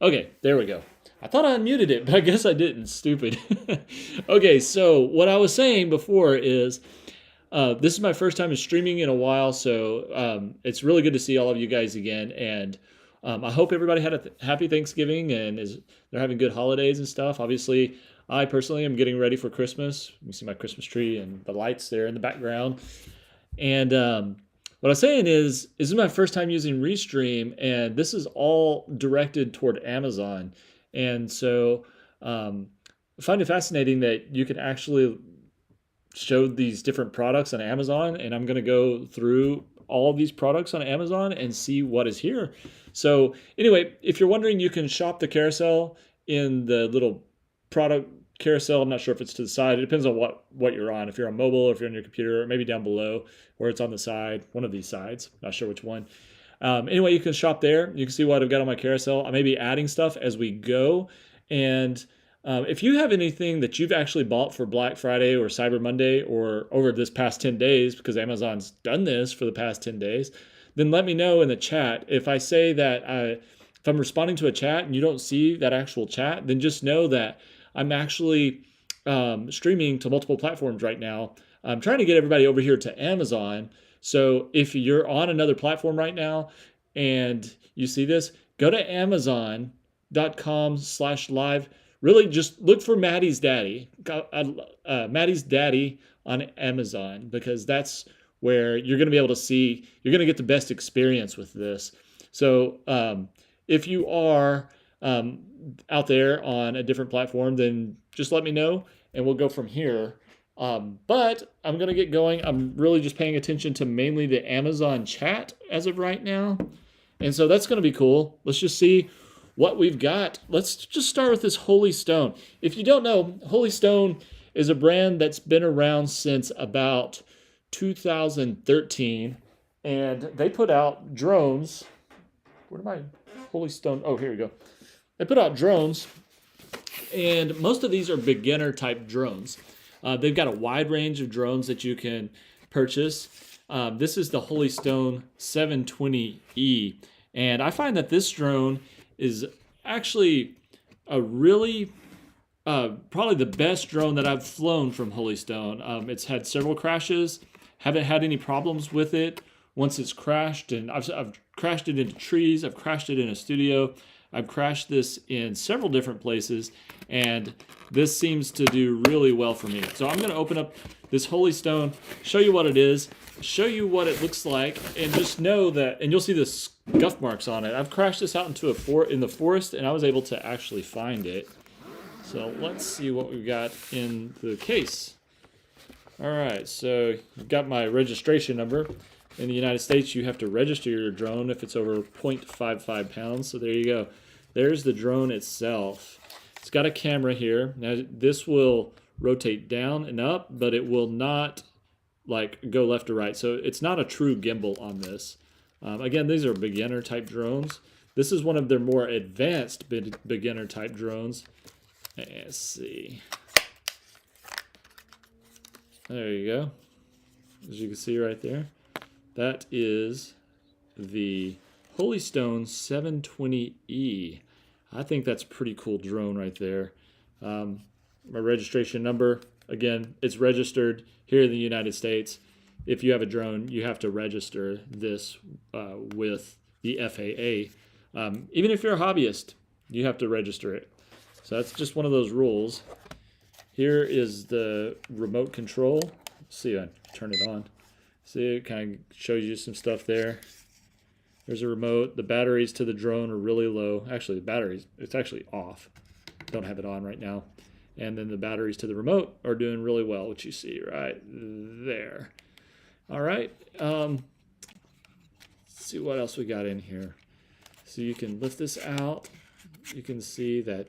Okay, there we go. I thought I unmuted it, but I guess I didn't. Stupid. Okay, so what I was saying before is this is my first time streaming in a while, so it's really good to see all of you guys again. And I hope everybody had a happy Thanksgiving and they're having good holidays and stuff. Obviously, I personally am getting ready for Christmas. You see my Christmas tree and the lights there in the background. And what I was saying is, this is my first time using Restream, and this is all directed toward Amazon. And so I find it fascinating that you can actually show these different products on Amazon, and I'm going to go through all of these products on Amazon and see what is here. So anyway, if you're wondering, you can shop the carousel in the little product carousel. I'm not sure if it's to the side. It depends on what you're on. If you're on mobile, or if you're on your computer, or maybe down below, or it's on the side, one of these sides. Not sure which one. Anyway, you can shop there. You can see what I've got on my carousel. I may be adding stuff as we go. And if you have anything that you've actually bought for Black Friday or Cyber Monday or over this past 10 days, because Amazon's done this for the past 10 days, then let me know in the chat. If I say that if I'm responding to a chat and you don't see that actual chat, then just know that I'm actually streaming to multiple platforms right now. I'm trying to get everybody over here to Amazon. So if you're on another platform right now and you see this, go to amazon.com/live. Really just look for Maddie's Daddy. Maddie's Daddy on Amazon, because that's where you're going to be able to see, you're going to get the best experience with this. So if you are out there on a different platform, then just let me know and we'll go from here. But I'm going to get going. I'm really just paying attention to mainly the Amazon chat as of right now. And so that's going to be cool. Let's just see what we've got. Let's just start with this Holy Stone. If you don't know, Holy Stone is a brand that's been around since about 2013. And they put out drones. Where did my Holy Stone? Oh, here we go. They put out drones, and most of these are beginner type drones. They've got a wide range of drones that you can purchase. This is the Holy Stone 720E, and I find that this drone is actually a really probably the best drone that I've flown from Holy Stone. It's had several crashes, haven't had any problems with it once it's crashed, and I've crashed it into trees, I've crashed it in a studio, I've crashed this in several different places, and this seems to do really well for me. So I'm going to open up this Holy Stone, show you what it is, show you what it looks like, and just know that, and you'll see the scuff marks on it. I've crashed this out into in the forest, and I was able to actually find it. So let's see what we've got in the case. All right, so you've got my registration number. In the United States, you have to register your drone if it's over 0.55 pounds. So there you go. There's the drone itself. It's got a camera here. Now this will rotate down and up, but it will not like go left or right. So it's not a true gimbal on this. Again, these are beginner type drones. This is one of their more advanced beginner type drones. Let's see. There you go. As you can see right there. That is the Holy Stone 720E. I think that's a pretty cool drone right there. My registration number, again, it's registered here in the United States. If you have a drone, you have to register this with the FAA. Even if you're a hobbyist, you have to register it. So that's just one of those rules. Here is the remote control. Let's see, I turn it on. See, it kind of shows you some stuff there. There's a remote. The batteries to the drone are really low. Actually, the batteries, it's actually off. Don't have it on right now. And then the batteries to the remote are doing really well, which you see right there. All right. Let's see what else we got in here. So you can lift this out. You can see that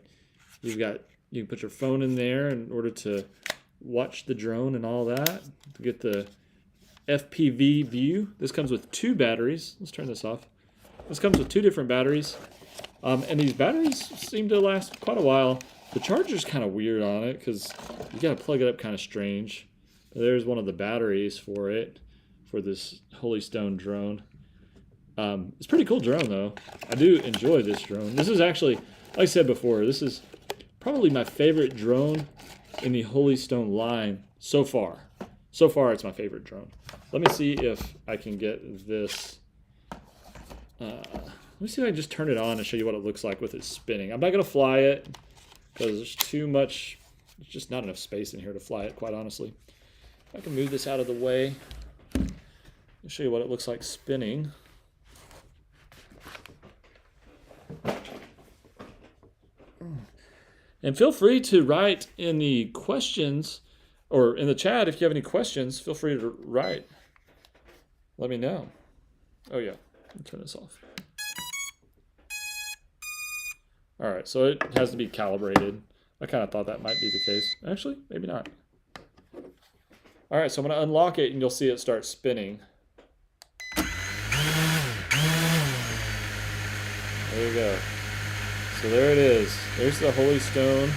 you can put your phone in there in order to watch the drone and all that, to get the FPV view. This comes with 2 batteries. Let's turn this off. This comes with 2 different batteries. And these batteries seem to last quite a while. The charger's kind of weird on it because you got to plug it up kind of strange. But there's one of the batteries for it, for this Holy Stone drone. It's a pretty cool drone though. I do enjoy this drone. This is actually like I said before, this is probably my favorite drone in the Holy Stone line so far. So far, it's my favorite drone. Let me see if I can get this. Let me see if I can just turn it on and show you what it looks like with it spinning. I'm not going to fly it because there's too much. There's just not enough space in here to fly it, quite honestly. I can move this out of the way. I'll show you what it looks like spinning. And feel free to write in the questions or in the chat if you have any questions. Feel free to write. Let me know. Oh yeah, let me turn this off. All right, so it has to be calibrated. I kind of thought that might be the case. Actually, maybe not. All right, so I'm going to unlock it and you'll see it start spinning. There you go. So there it is. There's the Holy Stone.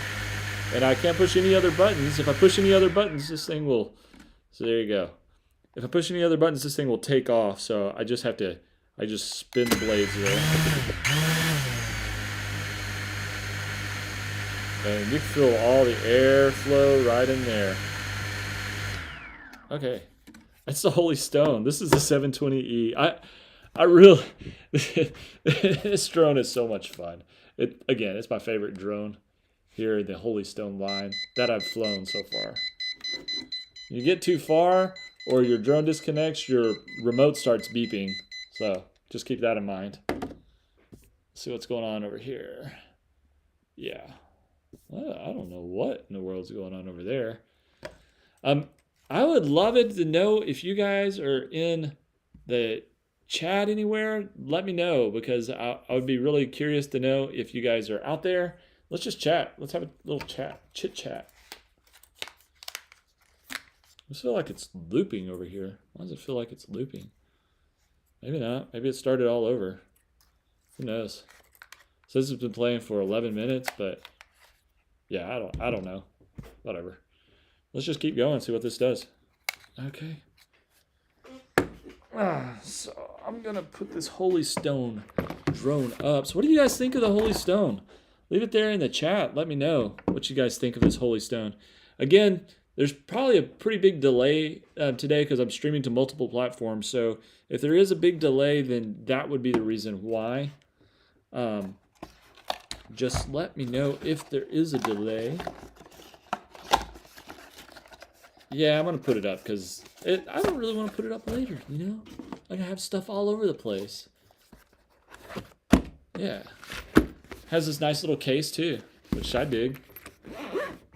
And I can't push any other buttons. If I push any other buttons, this thing will... So there you go. If I push any other buttons, this thing will take off. So I just have to... I just spin the blades there. And you can feel all the air flow right in there. Okay. That's the Holy Stone. This is the 720E. I really... This drone is so much fun. Again, it's my favorite drone here in the Holy Stone line that I've flown so far. You get too far or your drone disconnects, your remote starts beeping. So just keep that in mind. See what's going on over here. Yeah. Well, I don't know what in the world's going on over there. I would love it to know if you guys are in the chat anywhere. Let me know because I would be really curious to know if you guys are out there. Let's just chat. Let's have a little chat, chit chat. I just feel like it's looping over here. Why does it feel like it's looping? Maybe not. Maybe it started all over. Who knows? It says it's been playing for 11 minutes, but yeah, I don't know. Whatever. Let's just keep going and see what this does. Okay. So I'm gonna put this Holy Stone drone up. So what do you guys think of the Holy Stone? Leave it there in the chat. Let me know what you guys think of this Holy Stone. Again, there's probably a pretty big delay today because I'm streaming to multiple platforms. So if there is a big delay, then that would be the reason why. Just let me know if there is a delay. Yeah, I'm going to put it up because I don't really want to put it up later, you know? I have stuff all over the place. Yeah. Has this nice little case too, which I dig.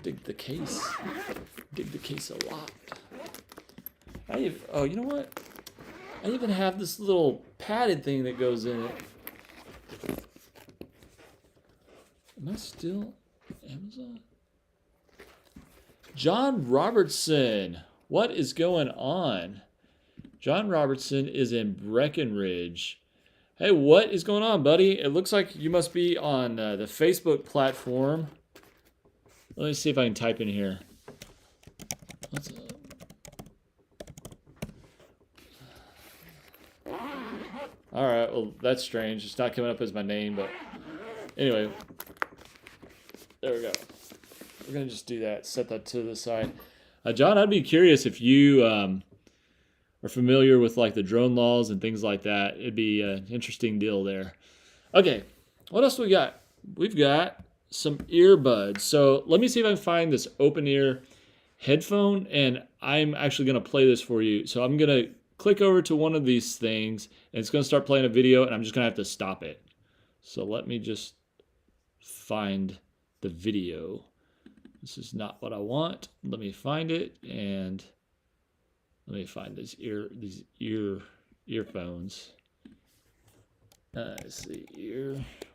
Dig the case. Dig the case a lot. Oh, you know what? I even have this little padded thing that goes in it. Am I still Amazon? John Robertson. What is going on? John Robertson is in Breckenridge. Hey, what is going on, buddy? It looks like you must be on the Facebook platform. Let me see if I can type in here. What's up? All right, well, that's strange. It's not coming up as my name, but anyway. There we go. We're going to just do that. Set that to the side. John, I'd be curious if you are familiar with like the drone laws and things like that. It'd be an interesting deal there. Okay, what else do we got? We've got some earbuds. So let me see if I can find this open ear headphone, and I'm actually going to play this for you. So I'm going to click over to one of these things, and it's going to start playing a video, and I'm just going to have to stop it. So let me just find the video. This is not what I want. Let me find it, and let me find these earphones. Let's see,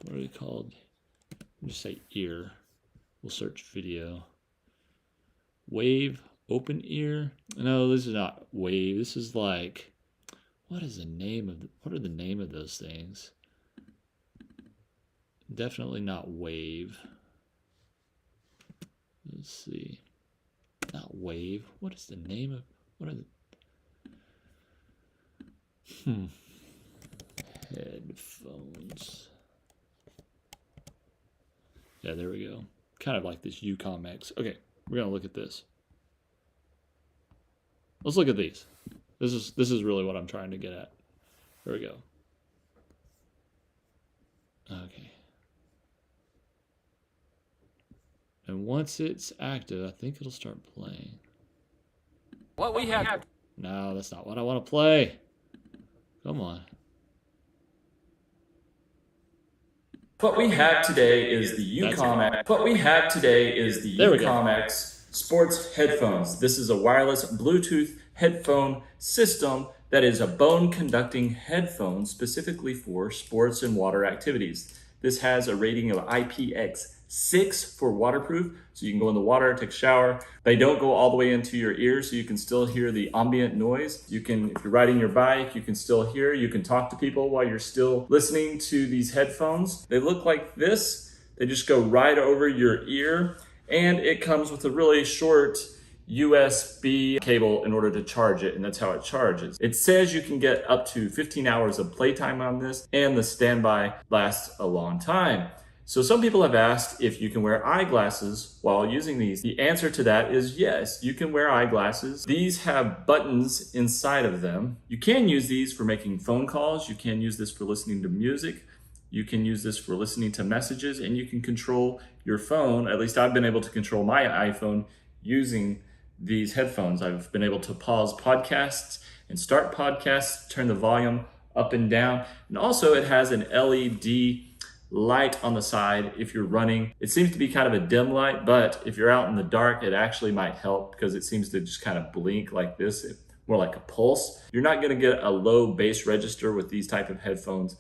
what are they called? Just say ear. We'll search video. Wave open ear. No, this is not Wave. This is like, what are the name of those things? Definitely not Wave. Let's see. Not Wave. What is the name of, what are the, headphones. Yeah, there we go. Kind of like this Yukon X. Okay, we're gonna look at this. Let's look at these. This is really what I'm trying to get at. There we go. Okay. And once it's active, I think it'll start playing. What we have. No, that's not what I want to play. Come on. What we have today is the Yukon X. What we have today is the Yukon X Sports headphones. This is a wireless Bluetooth headphone system that is a bone conducting headphone specifically for sports and water activities. This has a rating of IPX6 for waterproof, so you can go in the water, take a shower. They don't go all the way into your ears, so you can still hear the ambient noise. You can, if you're riding your bike, you can still hear. You can talk to people while you're still listening to these headphones. They look like this. They just go right over your ear, and it comes with a really short USB cable in order to charge it, and that's how it charges. It says you can get up to 15 hours of playtime on this, and the standby lasts a long time. So some people have asked if you can wear eyeglasses while using these. The answer to that is yes, you can wear eyeglasses. These have buttons inside of them. You can use these for making phone calls. You can use this for listening to music. You can use this for listening to messages, and you can control your phone. At least I've been able to control my iPhone using these headphones. I've been able to pause podcasts and start podcasts, turn the volume up and down. And also it has an LED light on the side if you're running. It seems to be kind of a dim light, but if you're out in the dark, it actually might help because it seems to just kind of blink like this, more like a pulse. You're not gonna get a low bass register with these type of headphones,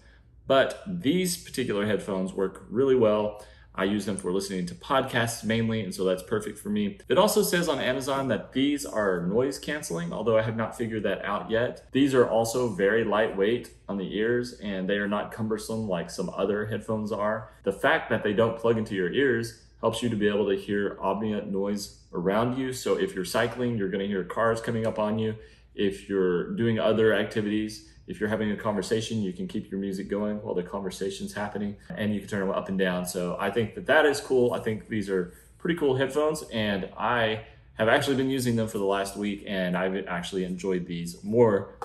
but these particular headphones work really well. I use them for listening to podcasts mainly, and so that's perfect for me. It also says on Amazon that these are noise canceling, although I have not figured that out yet. These are also very lightweight on the ears, and they are not cumbersome like some other headphones are. The fact that they don't plug into your ears helps you to be able to hear ambient noise around you. So if you're cycling, you're gonna hear cars coming up on you. If you're doing other activities, if you're having a conversation, you can keep your music going while the conversation's happening, and you can turn them up and down. So I think that that is cool. I think these are pretty cool headphones, and I have actually been using them for the last week, and I've actually enjoyed these a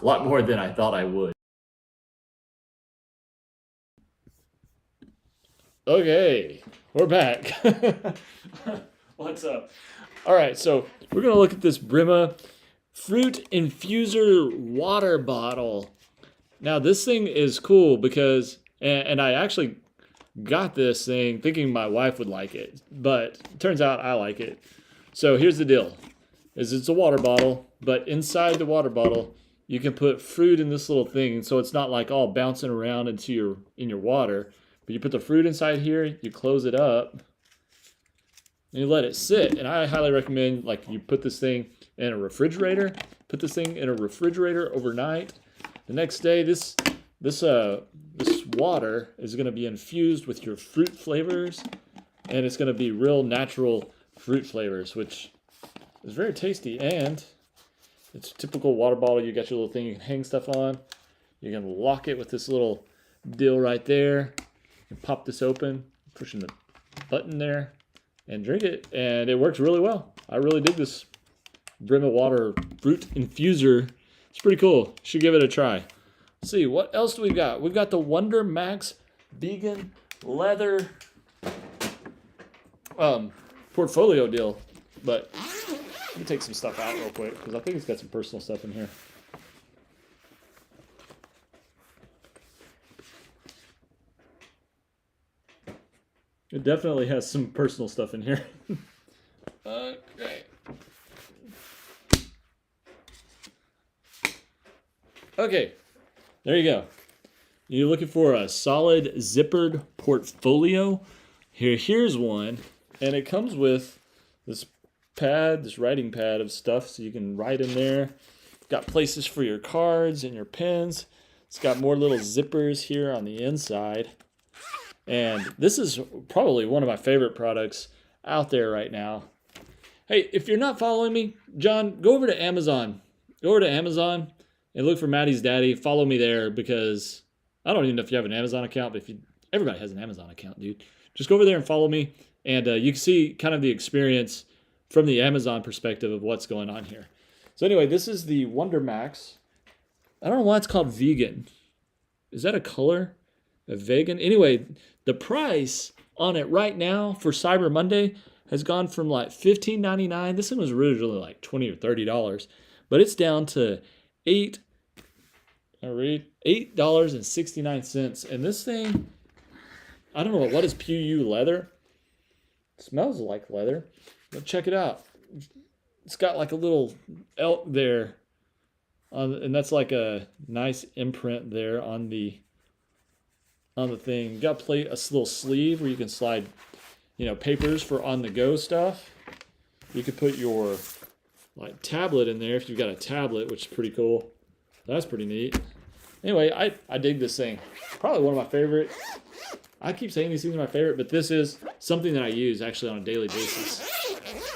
lot more than I thought I would. Okay, we're back. What's up? All right, so we're gonna look at this Brima Fruit Infuser water bottle. Now this thing is cool because, and I actually got this thing thinking my wife would like it, but it turns out I like it. So here's the deal, is it's a water bottle, but inside the water bottle, you can put fruit in this little thing, so it's not like all bouncing around in your water, but you put the fruit inside here, you close it up, and you let it sit. And I highly recommend, like, you put this thing in a refrigerator, overnight. The next day, this water is going to be infused with your fruit flavors, and it's going to be real natural fruit flavors, which is very tasty. And it's a typical water bottle. You got your little thing you can hang stuff on. You can lock it with this little deal right there. You pop this open, pushing the button there, and drink it, and it works really well. I really dig this Brima water fruit infuser. It's pretty cool. Should give it a try. Let's see, what else do we got? We've got the Wonder Max vegan leather portfolio deal. But let me take some stuff out real quick because I think it's got some personal stuff in here. It definitely has some personal stuff in here. Okay. Okay, there you go. You're looking for a solid zippered portfolio? Here's one, and it comes with this pad, this writing pad of stuff, so you can write in there. It's got places for your cards and your pens. It's got more little zippers here on the inside. And this is probably one of my favorite products out there right now. Hey, if you're not following me, John, go over to Amazon. Go over to Amazon and look for Maddie's Daddy. Follow me there because I don't even know if you have an Amazon account, but if you everybody has an Amazon account, dude. Just go over there and follow me, and you can see kind of the experience from the Amazon perspective of what's going on here. So anyway, this is the Wonder Max. I don't know why it's called vegan. Is that a color? A vegan? Anyway, the price on it right now for Cyber Monday has gone from like $15.99. This thing was originally like $20 or $30, but it's down to $8.69. And this thing, I don't know what is PU leather. It smells like leather. But check it out. It's got like a little elk there, and that's like a nice imprint there on the thing. You got a little sleeve where you can slide, papers for on-the-go stuff. You could put your like tablet in there if you've got a tablet, which is pretty cool. That's pretty neat. Anyway, I dig this thing. Probably one of my favorite. I keep saying these things are my favorite, but this is something that I use actually on a daily basis.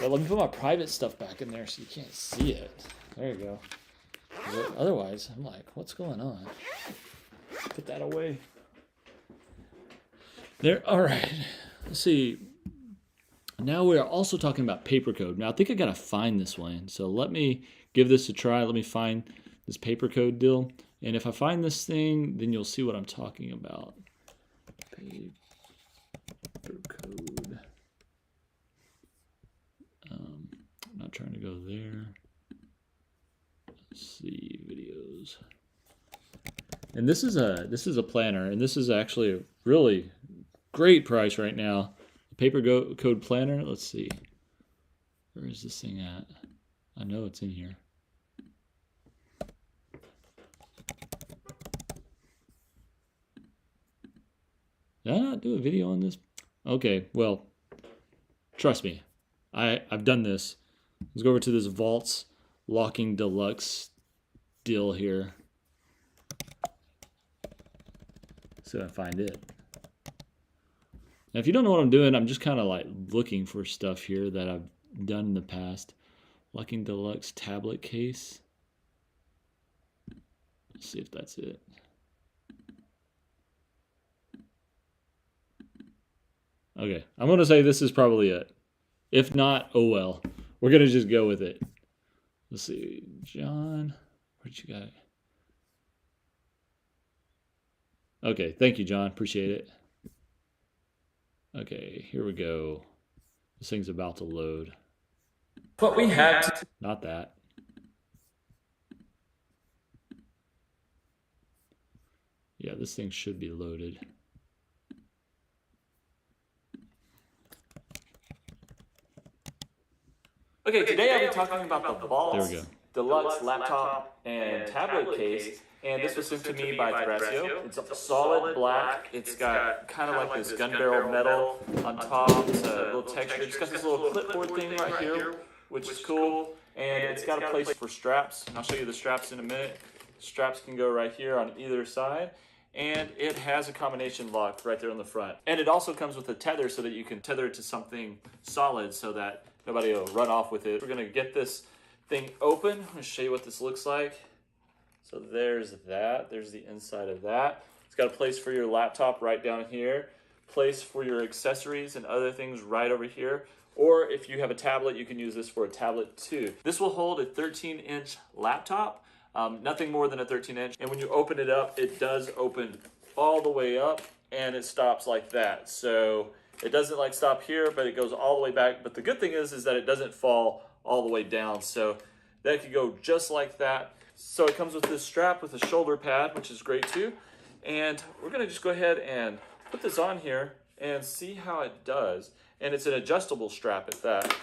But let me put my private stuff back in there so you can't see it. There you go. But otherwise, I'm like, what's going on? Put that away. There. All right. Let's see. Now we are also talking about paper code. Now I think I gotta find this one. So let me give this a try. Let me find this paper code deal. And if I find this thing, then you'll see what I'm talking about. Paper code. I'm not trying to go there. Let's see videos. And this is a planner, and this is actually a really great price right now. Paper code planner. Let's see. Where is this thing at? I know it's in here. Did I not do a video on this? Okay, well, trust me. I've done this. Let's go over to this Vaults Locking Deluxe deal here. So I find it. Now, if you don't know what I'm doing, I'm just kind of like looking for stuff here that I've done in the past. Locking Deluxe tablet case. Let's see if that's it. Okay, I'm going to say this is probably it. If not, oh well. We're going to just go with it. Let's see. John, where'd you got it? Okay, thank you, John. Appreciate it. Okay, here we go. This thing's about to load. But we had to. Not that. Yeah, this thing should be loaded. Okay, today I'll be talking about the Vaults There we go. Deluxe laptop and tablet case. And this was sent to me by Thrasio. It's a solid black. It's got kind of like this gun barrel metal on top. It's a little texture. It's got this little clipboard thing right here, which is cool. And it's got a place for straps. I'll show you the straps in a minute. Straps can go right here on either side. And it has a combination lock right there on the front. And it also comes with a tether so that you can tether it to something solid so that nobody will run off with it. We're going to get this thing open. I'm going to show you what this looks like. So there's that. There's the inside of that. It's got a place for your laptop right down here. Place for your accessories and other things right over here. Or if you have a tablet, you can use this for a tablet too. This will hold a 13-inch laptop. Nothing more than a 13-inch. And when you open it up, it does open all the way up and it stops like that. So it doesn't like stop here, but it goes all the way back. But the good thing is that it doesn't fall all the way down. So that could go just like that. So it comes with this strap with a shoulder pad, which is great too. And we're gonna just go ahead and put this on here and see how it does. And it's an adjustable strap at that.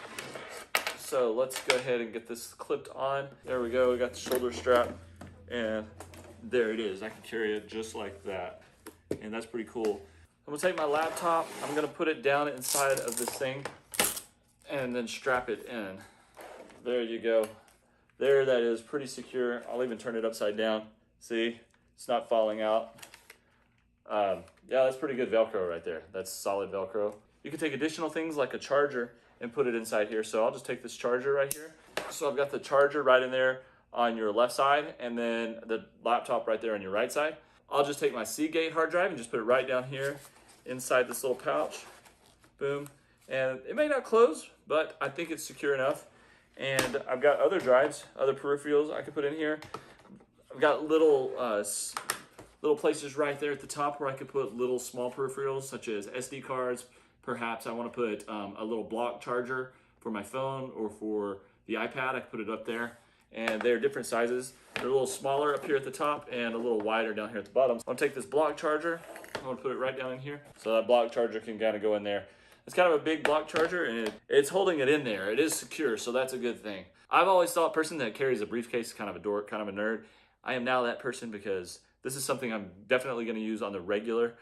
So let's go ahead and get this clipped on. There we go, we got the shoulder strap and there it is. I can carry it just like that. And that's pretty cool. I'm gonna take my laptop, I'm gonna put it down inside of this thing and then strap it in. There you go. There, that is pretty secure. I'll even turn it upside down. See, it's not falling out. Yeah, that's pretty good Velcro right there. That's solid Velcro. You can take additional things like a charger and put it inside here. So I'll just take this charger right here. So I've got the charger right in there on your left side and then the laptop right there on your right side. I'll just take my Seagate hard drive and just put it right down here inside this little pouch. Boom. And it may not close, but I think it's secure enough. And I've got other drives, other peripherals I could put in here. I've got little places right there at the top where I could put little small peripherals such as SD cards. Perhaps I want to put a little block charger for my phone or for the iPad. I could put it up there. And they're different sizes. They're a little smaller up here at the top and a little wider down here at the bottom. I'm gonna take this block charger. I'm gonna put it right down in here. So that block charger can kind of go in there. It's kind of a big block charger and it's holding it in there. It is secure, so that's a good thing. I've always thought a person that carries a briefcase is kind of a dork, kind of a nerd. I am now that person because this is something I'm definitely gonna use on the regular.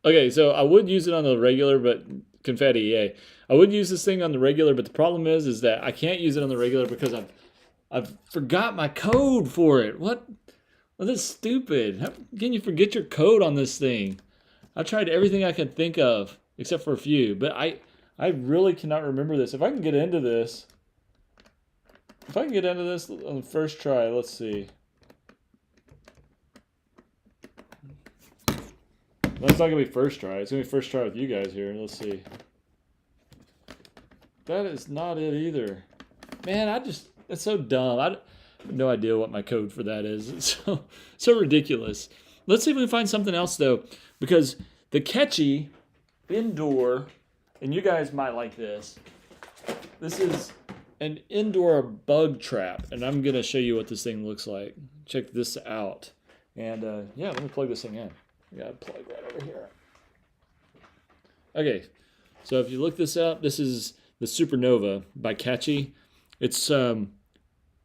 Okay, so I would use it on the regular, but confetti, yay. I would use this thing on the regular, but the problem is that I can't use it on the regular because I've forgot my code for it. What? Well, that's stupid. How can you forget your code on this thing? I tried everything I could think of, except for a few, but I really cannot remember this. If I can get into this on the first try, let's see. That's not gonna be first try. It's gonna be first try with you guys here. Let's see. That is not it either. Man, that's so dumb. I have no idea what my code for that is. It's so ridiculous. Let's see if we can find something else though, because the Catchy indoor, and you guys might like this. This is an indoor bug trap, and I'm gonna show you what this thing looks like. Check this out. And yeah, let me plug this thing in. I got a plug right over here. Okay, so if you look this up, this is the Supernova by Catchy. It's on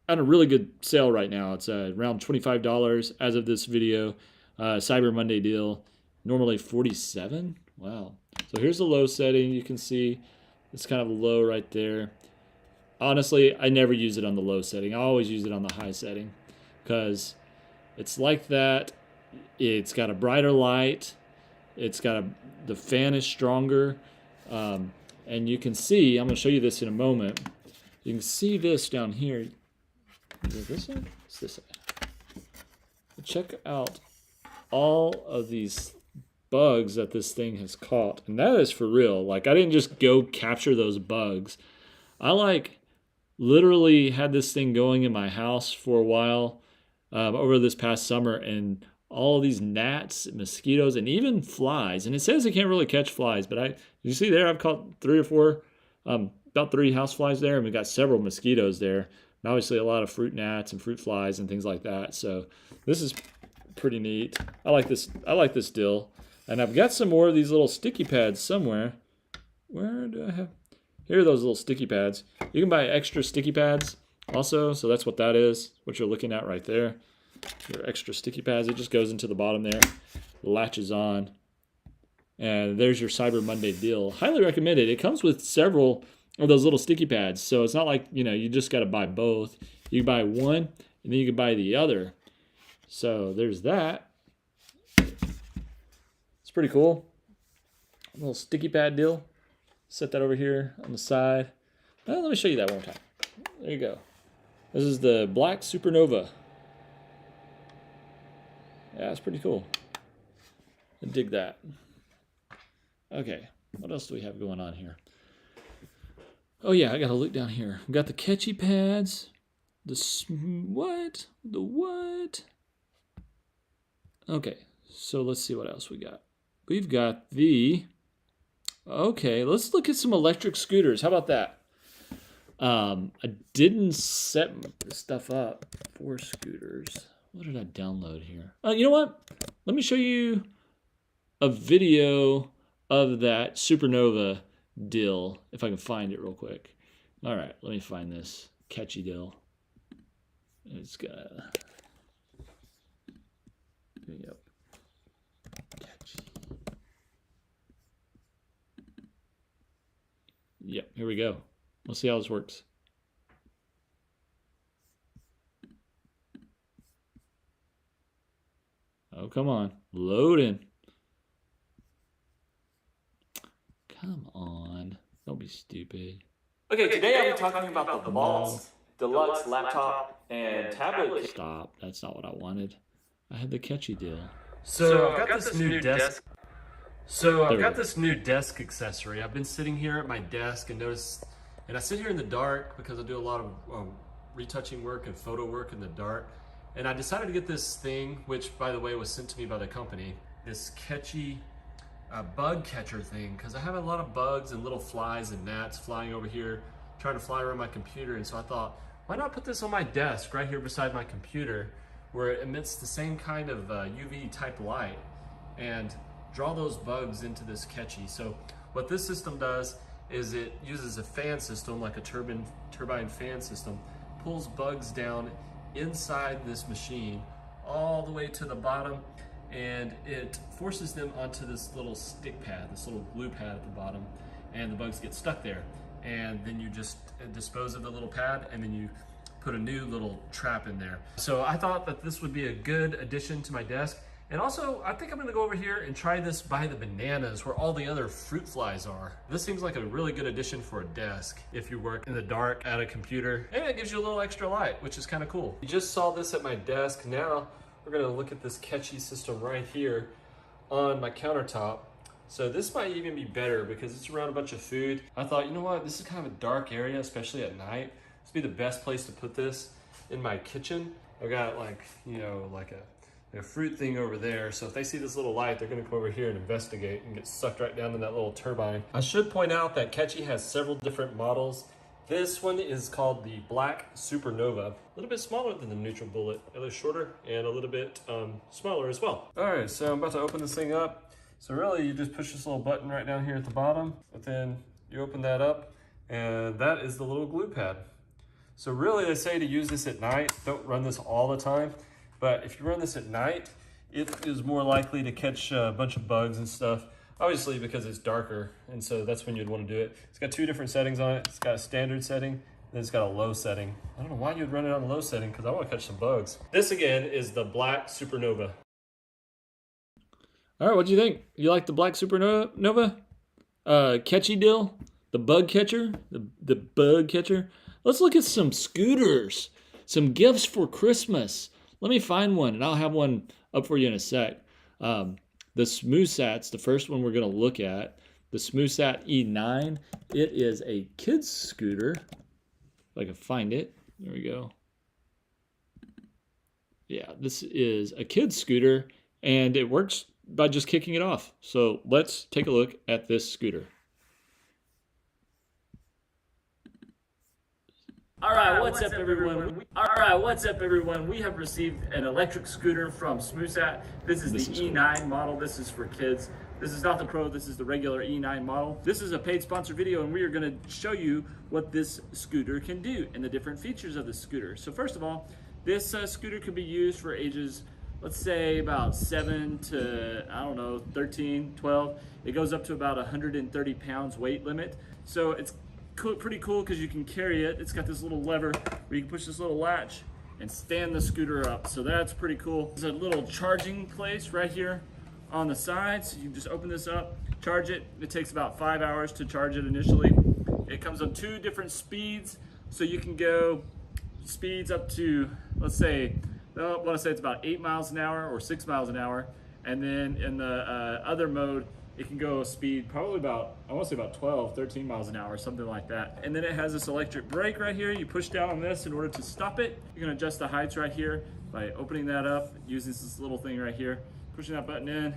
a really good sale right now. It's around $25 as of this video. Cyber Monday deal, normally $47. Wow. So here's the low setting. You can see it's kind of low right there. Honestly, I never use it on the low setting. I always use it on the high setting because it's like that. It's got a brighter light. It's got the fan is stronger. And you can see, I'm going to show you this in a moment. You can see this down here. Is it this one? It's this one. Check out all of these bugs that this thing has caught. And that is for real. Like, I didn't just go capture those bugs. I literally had this thing going in my house for a while over this past summer, and all these gnats, mosquitoes, and even flies. And it says it can't really catch flies, but you see there, I've caught 3 or 4, about 3 house flies there, and we've got several mosquitoes there. And obviously a lot of fruit gnats and fruit flies and things like that. So this is pretty neat. I like this deal. And I've got some more of these little sticky pads somewhere. Where do I have? Here are those little sticky pads. You can buy extra sticky pads also. So that's what that is, what you're looking at right there. Your extra sticky pads. It just goes into the bottom there, latches on. And there's your Cyber Monday deal. Highly recommend it. It comes with several of those little sticky pads. So it's not like, you just got to buy both. You can buy one and then you can buy the other. So there's that. It's pretty cool. A little sticky pad deal. Set that over here on the side. Well, let me show you that one more time. There you go. This is the Black Supernova. Yeah, it's pretty cool. I dig that. Okay, what else do we have going on here? Oh yeah, I gotta look down here. We've got the Catchy pads. What? The what? Okay, so let's see what else we got. We've got okay, let's look at some electric scooters. How about that? I didn't set stuff up for scooters. What did I download here? You know what? Let me show you a video of that Supernova deal, if I can find it real quick. All right, let me find this Catchy deal. It's got... Yep. Catchy. Yep, here we go. Let's see how this works. Oh, come on. Load in. Come on. Don't be stupid. Okay, today I'll be talking about the Vault Deluxe laptop and tablet. Stop. That's not what I wanted. I had the Catchy deal. So I've got this new desk. So I've There we got go. this new desk accessory. I've been sitting here at my desk and I sit here in the dark because I do a lot of retouching work and photo work in the dark. And I decided to get this thing, which by the way was sent to me by the company, this catchy bug catcher thing, because I have a lot of bugs and little flies and gnats flying over here, trying to fly around my computer. And so I thought, why not put this on my desk right here beside my computer where it emits the same kind of UV type light and draw those bugs into this catchy. So what this system does is it uses a fan system, like a turbine fan system, pulls bugs down inside this machine all the way to the bottom, and it forces them onto this little stick pad, this little glue pad at the bottom, and the bugs get stuck there. And then you just dispose of the little pad, and then you put a new little trap in there. So I thought that this would be a good addition to my desk. And also, I think I'm gonna go over here and try this by the bananas where all the other fruit flies are. This seems like a really good addition for a desk if you work in the dark at a computer. And it gives you a little extra light, which is kind of cool. You just saw this at my desk. Now we're gonna look at this catchy system right here on my countertop. So this might even be better because it's around a bunch of food. I thought, you know what, this is kind of a dark area, especially at night. This would be the best place to put this in my kitchen. I've got like, you know, like a fruit thing over there. So if they see this little light, they're gonna come over here and investigate and get sucked right down in that little turbine. I should point out that Catchy has several different models. This one is called the Black Supernova. A little bit smaller than the Neutral Bullet, a little shorter and a little bit smaller as well. All right, so I'm about to open this thing up. So really you just push this little button right down here at the bottom, but then you open that up and that is the little glue pad. So really they say to use this at night. Don't run this all the time. But if you run this at night, it is more likely to catch a bunch of bugs and stuff, obviously because it's darker, and so that's when you'd want to do it. It's got two different settings on it. It's got a standard setting, then it's got a low setting. I don't know why you'd run it on a low setting, because I want to catch some bugs. This again is the Black Supernova. All right, what do you think? You like the Black Supernova? Catchy deal? The bug catcher? The bug catcher? Let's look at some scooters. Some gifts for Christmas. Let me find one, and I'll have one up for you in a sec. The SmoothSat's the first one we're going to look at. The SmoothSat E9. It is a kid's scooter. If I can find it. There we go. Yeah, this is a kid's scooter, and it works by just kicking it off. So let's take a look at this scooter. All right, what's up everyone? We have received an electric scooter from SmoothSat. This is the E9 model. This is for kids. This is not the Pro, this is the regular E9 model. This is a paid sponsor video, and we are gonna show you what this scooter can do and the different features of the scooter. So first of all, this scooter can be used for ages, let's say about 7 to, I don't know, 13, 12. It goes up to about 130 pounds weight limit. So it's pretty cool because you can carry it. It's got this little lever where you can push this little latch and stand the scooter up. So that's pretty cool. There's a little charging place right here on the side. So you can just open this up, charge it. It takes about 5 hours to charge it initially. It comes on 2 different speeds. So you can go speeds up to, let's say, I want to say it's about 8 miles an hour or 6 miles an hour. And then in the other mode, it can go speed probably about, I want to say about 12, 13 miles an hour, something like that. And then it has this electric brake right here. You push down on this in order to stop it. You can adjust the heights right here by opening that up, using this little thing right here, pushing that button in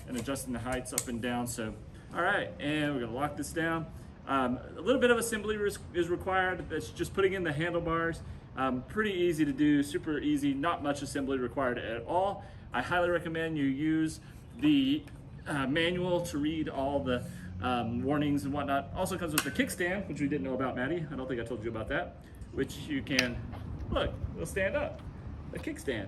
and adjusting the heights up and down. So, all right, and we're gonna lock this down. A little bit of assembly is required. That's just putting in the handlebars. Pretty easy to do, super easy, not much assembly required at all. I highly recommend you use the manual to read all the warnings and whatnot. Also comes with the kickstand, which we didn't know about, Maddie. I don't think I told you about that. Which you can, look, it'll stand up, a kickstand.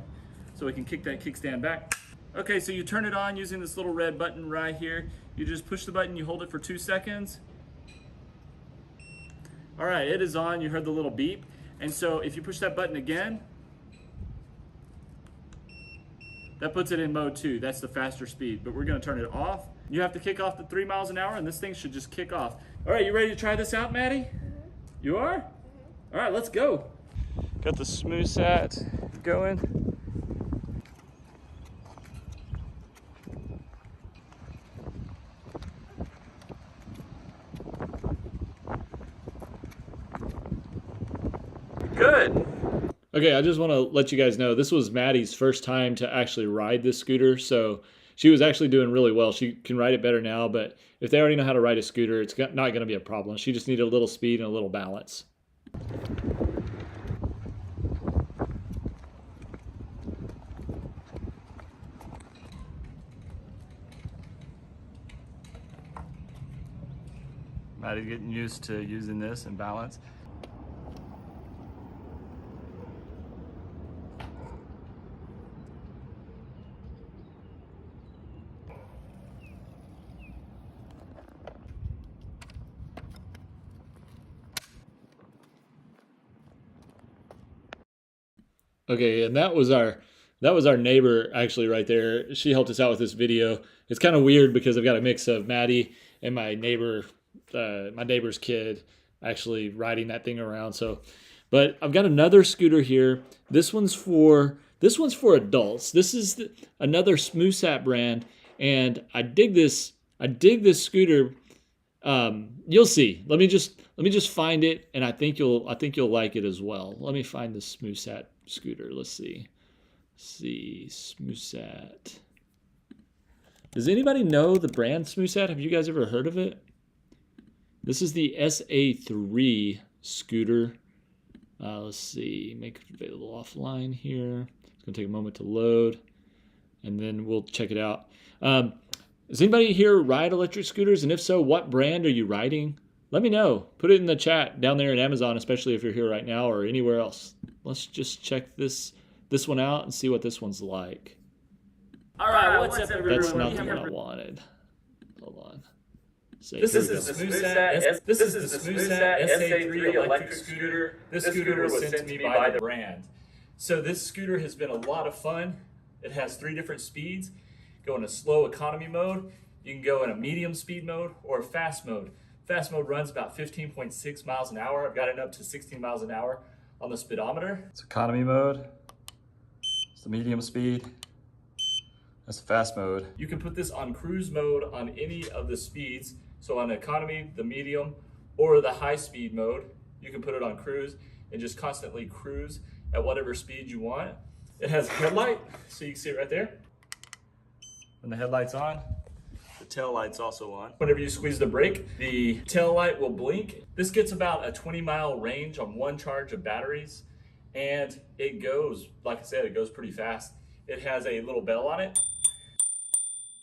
So we can kick that kickstand back. Okay, so you turn it on using this little red button right here. You just push the button, you hold it for 2 seconds. All right, it is on, you heard the little beep. And so if you push that button again, that puts it in mode 2. That's the faster speed, but we're gonna turn it off. You have to kick off to 3 miles an hour and this thing should just kick off. All right, you ready to try this out, Maddie? You are? All right, let's go. Got the SmoothSat going. good. Okay, I just want to let you guys know this was Maddie's first time to actually ride this scooter, so she was actually doing really well. She can ride it better now, but if they already know how to ride a scooter, it's not going to be a problem. She just needed a little speed and a little balance. Maddie's getting used to using this and balance. Okay, and that was our neighbor actually right there. She helped us out with this video. It's kind of weird because I've got a mix of Maddie and my neighbor's kid actually riding that thing around. So, but I've got another scooter here. This one's for adults. This is another SmoothSat brand, and I dig this scooter. You'll see. Let me just find it, and I think you'll like it as well. Let me find the SmoothSat scooter. Let's see. SmoothSat. Does anybody know the brand SmoothSat? Have you guys ever heard of it? This is the SA3 scooter. Let's see. Make it available offline here. It's gonna take a moment to load, and then we'll check it out. Does anybody here ride electric scooters? And if so, what brand are you riding? Let me know. Put it in the chat down there at Amazon, especially if you're here right now or anywhere else. Let's just check this one out and see what this one's like. All right, what's up, everyone? That's not the one I wanted. Hold on. This is the SmoothSat SA3 electric scooter. This scooter was sent to me by the brand. So this scooter has been a lot of fun. It has 3 different speeds. Go in a slow economy mode. You can go in a medium speed mode or a fast mode. Fast mode runs about 15.6 miles an hour. I've got it up to 16 miles an hour on the speedometer. It's economy mode. It's the medium speed. That's fast mode. You can put this on cruise mode on any of the speeds. So on economy, the medium, or the high speed mode, you can put it on cruise and just constantly cruise at whatever speed you want. It has a headlight, so you can see it right there. When the headlight's on, the tail light's also on. Whenever you squeeze the brake, the tail light will blink. This gets about a 20-mile range on one charge of batteries, and it goes, like I said, it goes pretty fast. It has a little bell on it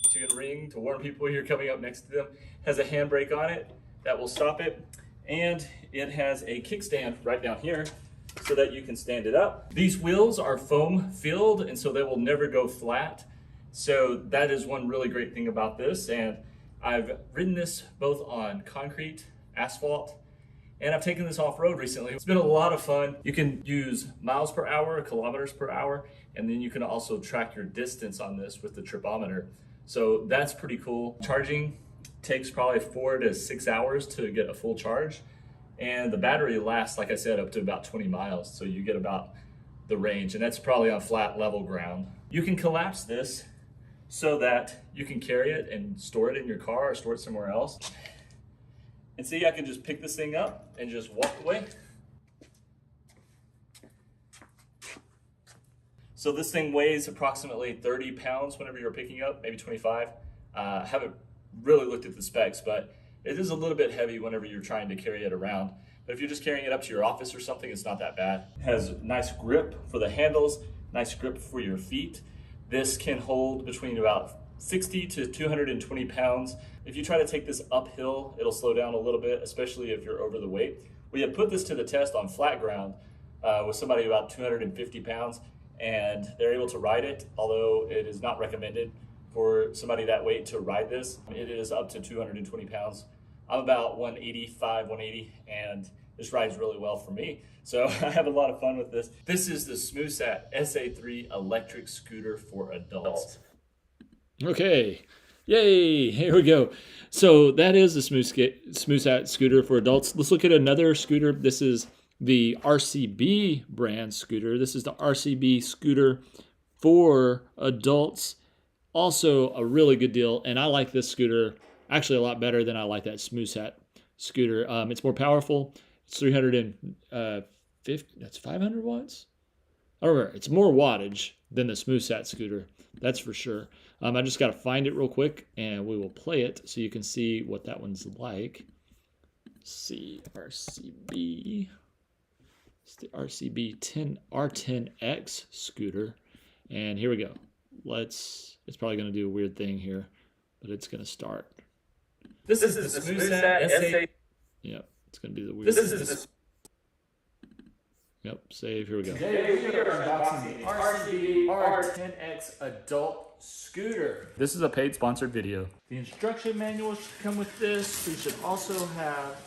that you can ring to warn people you're coming up next to them. It has a handbrake on it that will stop it, and it has a kickstand right down here so that you can stand it up. These wheels are foam filled, and so they will never go flat. So that is one really great thing about this, and I've ridden this both on concrete, asphalt, and I've taken this off-road recently. It's been a lot of fun. You can use miles per hour, kilometers per hour, and then you can also track your distance on this with the tripometer. So that's pretty cool. Charging takes probably 4 to 6 hours to get a full charge, and the battery lasts, like I said, up to about 20 miles, so you get about the range, and that's probably on flat level ground. You can collapse this so that you can carry it and store it in your car or store it somewhere else. And see, I can just pick this thing up and just walk away. So this thing weighs approximately 30 pounds whenever you're picking up, maybe 25. I haven't really looked at the specs, but it is a little bit heavy whenever you're trying to carry it around. But if you're just carrying it up to your office or something, it's not that bad. It has nice grip for the handles, nice grip for your feet. This can hold between about 60 to 220 pounds. If you try to take this uphill, it'll slow down a little bit, especially if you're over the weight. We have put this to the test on flat ground with somebody about 250 pounds, and they're able to ride it, although it is not recommended for somebody that weight to ride this. It is up to 220 pounds. I'm about 185, 180, and this rides really well for me. So I have a lot of fun with this. This is the SmoothSat SA3 electric scooter for adults. Okay, yay, here we go. So that is the SmoothSat scooter for adults. Let's look at another scooter. This is the RCB brand scooter. This is the RCB scooter for adults. Also a really good deal, and I like this scooter actually a lot better than I like that SmoothSat scooter. It's more powerful. It's 350 that's 500 watts. However, it's more wattage than the SmoothSat scooter. That's for sure. I just got to find it real quick and we will play it so you can see what that one's like. See, RCB. It's the RCB R10X scooter. And here we go. It's probably going to do a weird thing here, but it's going to start. This is the SmoothSat SA. Yep, it's going to be the weird. Yep, save. Here we go. Today we are unboxing the RCB R10X adult scooter. This is a paid sponsored video. The instruction manual should come with this. You should also have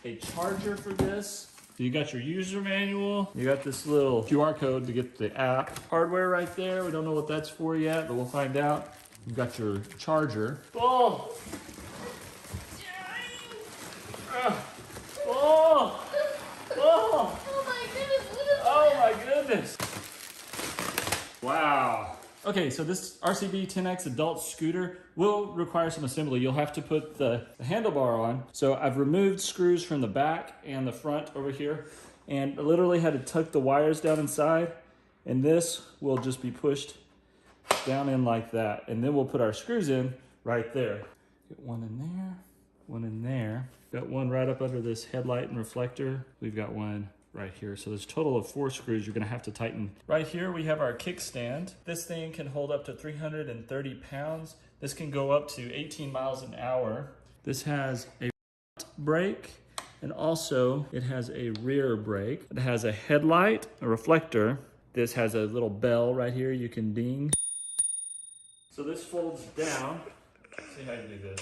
a charger for this. So you got your user manual. You got this little QR code to get the app. Hardware right there. We don't know what that's for yet, but we'll find out. You've got your charger. Oh! Oh! Oh! Oh my goodness! Wow. Okay, so this RCB 10X adult scooter will require some assembly. You'll have to put the handlebar on. So I've removed screws from the back and the front over here, and I literally had to tuck the wires down inside, and this will just be pushed down in like that. And then we'll put our screws in right there. Get one in there, one in there. Got one right up under this headlight and reflector. We've got one right here. So there's a total of 4 screws you're gonna have to tighten. Right here we have our kickstand. This thing can hold up to 330 pounds. This can go up to 18 miles an hour. This has a brake, and also it has a rear brake. It has a headlight, a reflector. This has a little bell right here you can ding. So this folds down. Let's see how you do this.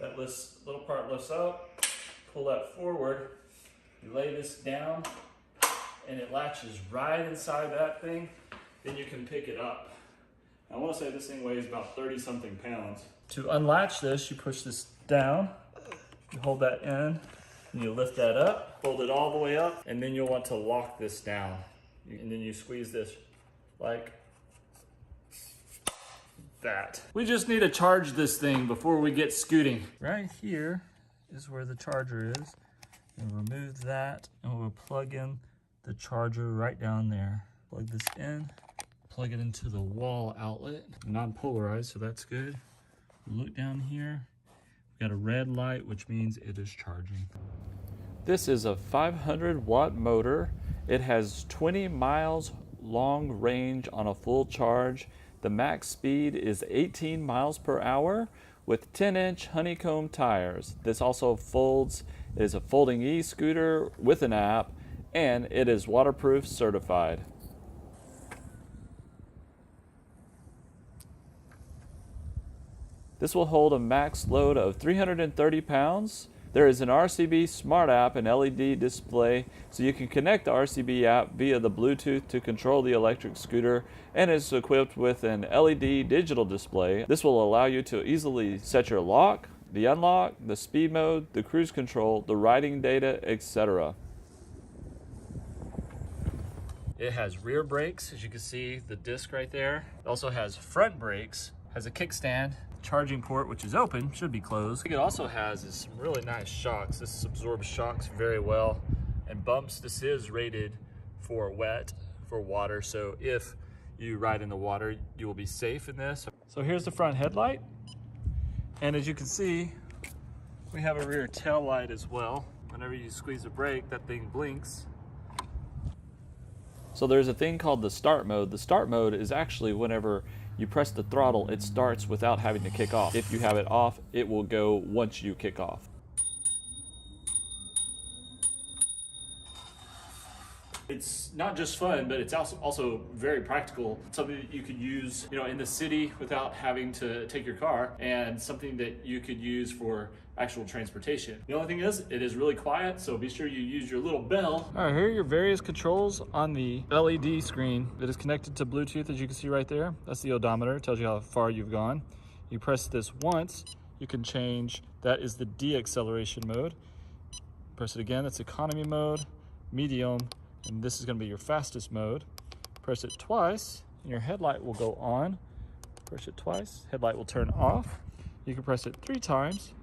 That little part lifts up, pull that forward. You lay this down and it latches right inside that thing. Then you can pick it up. I want to say this thing weighs about 30 something pounds. To unlatch this, you push this down, you hold that in, and you lift that up, hold it all the way up, and then you'll want to lock this down. And then you squeeze this like that. We just need to charge this thing before we get scooting. Right here is where the charger is. And remove that, and we'll plug in the charger right down there. Plug this in, plug it into the wall outlet. Non-polarized, so that's good. Look down here. We've got a red light, which means it is charging. This is a 500 watt motor. It has 20 miles long range on a full charge. The max speed is 18 miles per hour with 10-inch honeycomb tires. This also folds. It is a folding e-scooter with an app, and it is waterproof certified. This will hold a max load of 330 pounds. There is an RCB Smart App and LED display, so you can connect the RCB app via the Bluetooth to control the electric scooter, and is equipped with an LED digital display. This will allow you to easily set your lock, the unlock, the speed mode, the cruise control, the riding data, etc. It has rear brakes, as you can see, the disc right there. It also has front brakes, has a kickstand, charging port, which is open, should be closed. What it also has is some really nice shocks. This absorbs shocks very well, and bumps. This is rated for wet, for water, so if you ride in the water, you will be safe in this. So here's the front headlight, and as you can see, we have a rear tail light as well. Whenever you squeeze the brake, that thing blinks. So there's a thing called the start mode. The start mode is actually whenever you press the throttle, it starts without having to kick off. If you have it off, it will go once you kick off. It's not just fun, but it's also very practical. Something that you could use, in the city without having to take your car, and something that you could use for actual transportation. The only thing is, it is really quiet, so be sure you use your little bell. All right, here are your various controls on the LED screen that is connected to Bluetooth, as you can see right there. That's the odometer, it tells you how far you've gone. You press this once, you can change, that is the deceleration mode. Press it again, that's economy mode, medium, and this is going to be your fastest mode. Press it twice, and your headlight will go on. Press it twice, headlight will turn off. You can press it 3 times,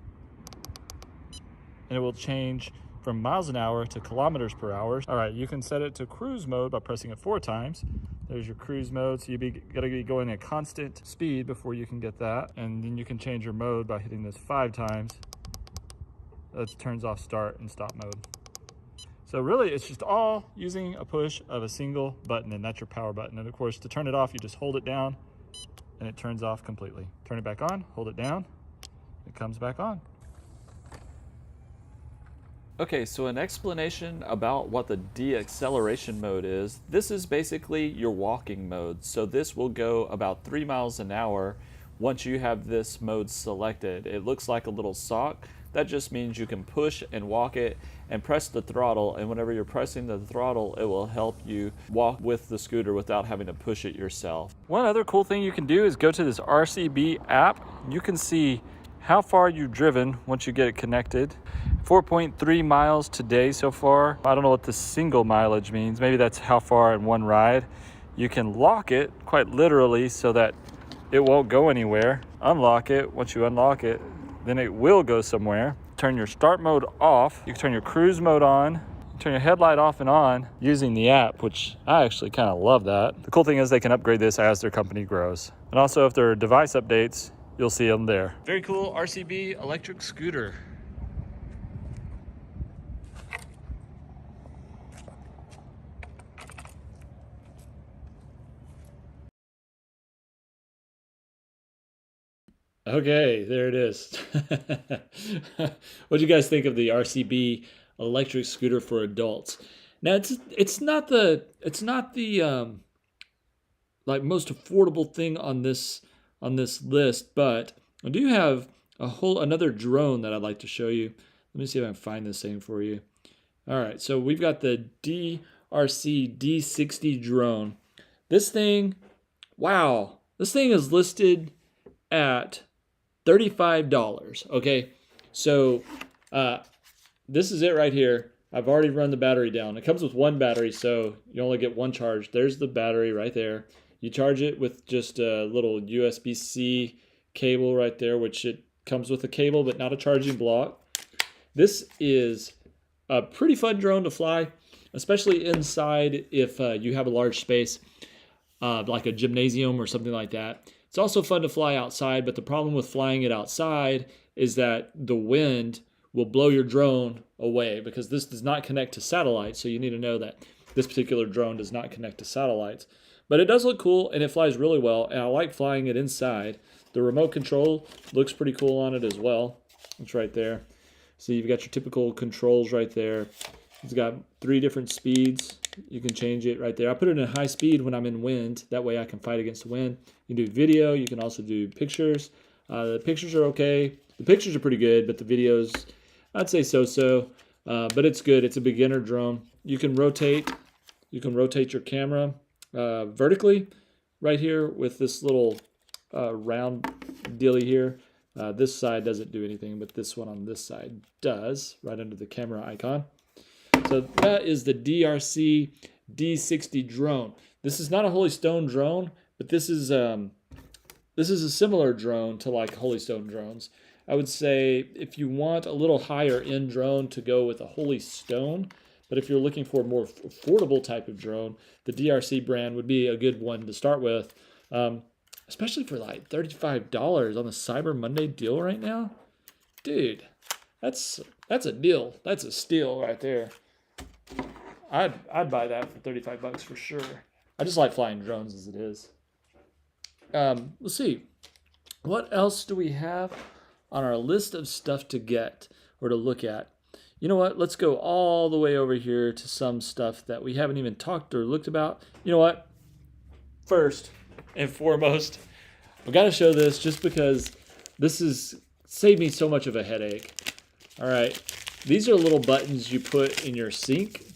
and it will change from miles an hour to kilometers per hour. All right, you can set it to cruise mode by pressing it 4 times. There's your cruise mode, so gotta be going at constant speed before you can get that. And then you can change your mode by hitting this 5 times. That turns off start and stop mode. So really, it's just all using a push of a single button, and that's your power button. And of course, to turn it off, you just hold it down and it turns off completely. Turn it back on, hold it down, it comes back on. Okay, so an explanation about what the deceleration mode is. This is basically your walking mode. So this will go about 3 miles an hour once you have this mode selected. It looks like a little sock. That just means you can push and walk it and press the throttle, and whenever you're pressing the throttle, it will help you walk with the scooter without having to push it yourself. One other cool thing you can do is go to this RCB app. You can see how far you've driven once you get it connected. 4.3 miles today so far. I don't know what the single mileage means. Maybe that's how far in one ride. You can lock it quite literally so that it won't go anywhere. Unlock it. Once you unlock it, then it will go somewhere. Turn your start mode off. You can turn your cruise mode on. Turn your headlight off and on using the app, which I actually kind of love that. The cool thing is they can upgrade this as their company grows. And also if there are device updates, you'll see them there. Very cool RCB electric scooter. Okay, there it is. What do you guys think of the RCB electric scooter for adults? Now it's not the like most affordable thing on this list, but I do have another drone that I'd like to show you. Let me see if I can find this thing for you. All right, so we've got the DRC D60 drone. This thing, wow, this thing is listed at $35. Okay, so this is it right here. I've already run the battery down. It comes with one battery, so you only get one charge. There's the battery right there. You charge it with just a little USB-C cable right there, which it comes with a cable but not a charging block. This is a pretty fun drone to fly, especially inside if you have a large space, like a gymnasium or something like that. It's also fun to fly outside, but the problem with flying it outside is that the wind will blow your drone away because this does not connect to satellites. So you need to know that this particular drone does not connect to satellites. But it does look cool and it flies really well, and I like flying it inside. The remote control looks pretty cool on it as well. It's right there. So you've got your typical controls right there. It's got 3 different speeds. You can change it right there. I put it in high speed when I'm in wind. That way I can fight against the wind. You can do video. You can also do pictures. The pictures are okay. The pictures are pretty good, but the videos, I'd say so-so. But it's good. It's a beginner drone. You can rotate. You can rotate your camera vertically right here with this little round dealy here. This side doesn't do anything, but this one on this side does, right under the camera icon. So that is the DRC D60 drone. This is not a Holy Stone drone, but this is a similar drone to like Holy Stone drones. I would say if you want a little higher end drone to go with a Holy Stone, but if you're looking for a more affordable type of drone, the DRC brand would be a good one to start with, especially for like $35 on the Cyber Monday deal right now. Dude, that's a deal. That's a steal right there. I'd buy that for $35 for sure. I just like flying drones as it is. Let's see. What else do we have on our list of stuff to get or to look at? You know what? Let's go all the way over here to some stuff that we haven't even talked or looked about. You know what? First and foremost, I've got to show this just because this has saved me so much of a headache. All right. These are little buttons you put in your sink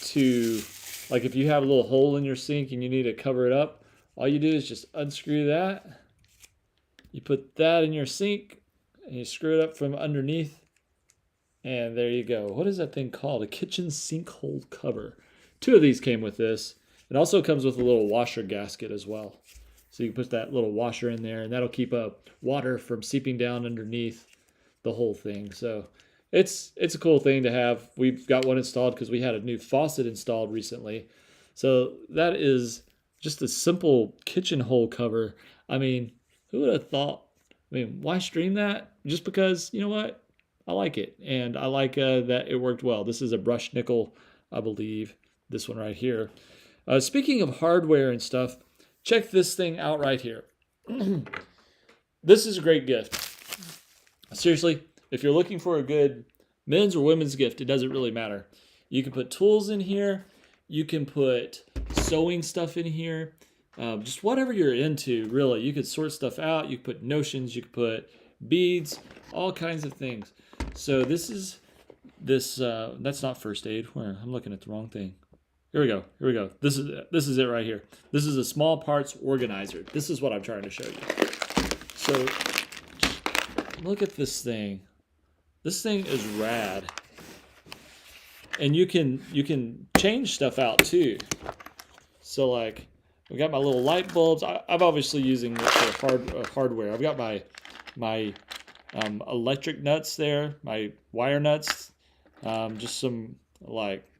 to, like if you have a little hole in your sink and you need to cover it up, all you do is just unscrew that. You put that in your sink and you screw it up from underneath. And there you go. What is that thing called? A kitchen sink hole cover. 2 of these came with this. It also comes with a little washer gasket as well. So you can put that little washer in there and that'll keep water from seeping down underneath the whole thing. So it's a cool thing to have. We've got one installed because we had a new faucet installed recently. So that is just a simple kitchen hole cover. I mean, who would have thought? I mean, why stream that? Just because, you know what? I like it. And I like that it worked well. This is a brushed nickel, I believe. This one right here. Speaking of hardware and stuff, check this thing out right here. This is a great gift. Seriously, if you're looking for a good men's or women's gift, it doesn't really matter. You can put tools in here. You can put sewing stuff in here. Just whatever you're into, really. You could sort stuff out. You could put notions. You could put beads, all kinds of things. So this is this. That's not first aid. Where? I'm looking at the wrong thing. Here we go. Here we go. This is it right here. This is a small parts organizer. This is what I'm trying to show you. So look at this thing. This thing is rad. And you can change stuff out too. So like, we got my little light bulbs. I'm obviously using it for hardware. I've got my electric nuts there, my wire nuts, just some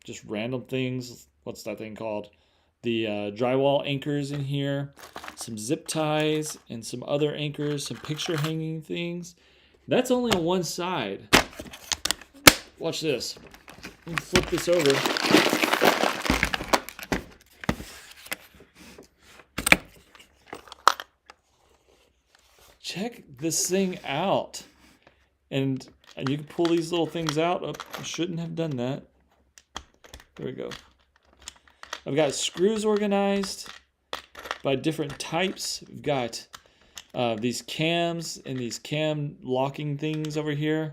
just random things. What's that thing called? The drywall anchors in here, some zip ties, and some other anchors, some picture hanging things. That's only on one side. Watch this. Let me flip this over. Check this thing out. And you can pull these little things out. Oh, I shouldn't have done that. There we go. I've got screws organized by different types. We've got these cams and these cam locking things over here.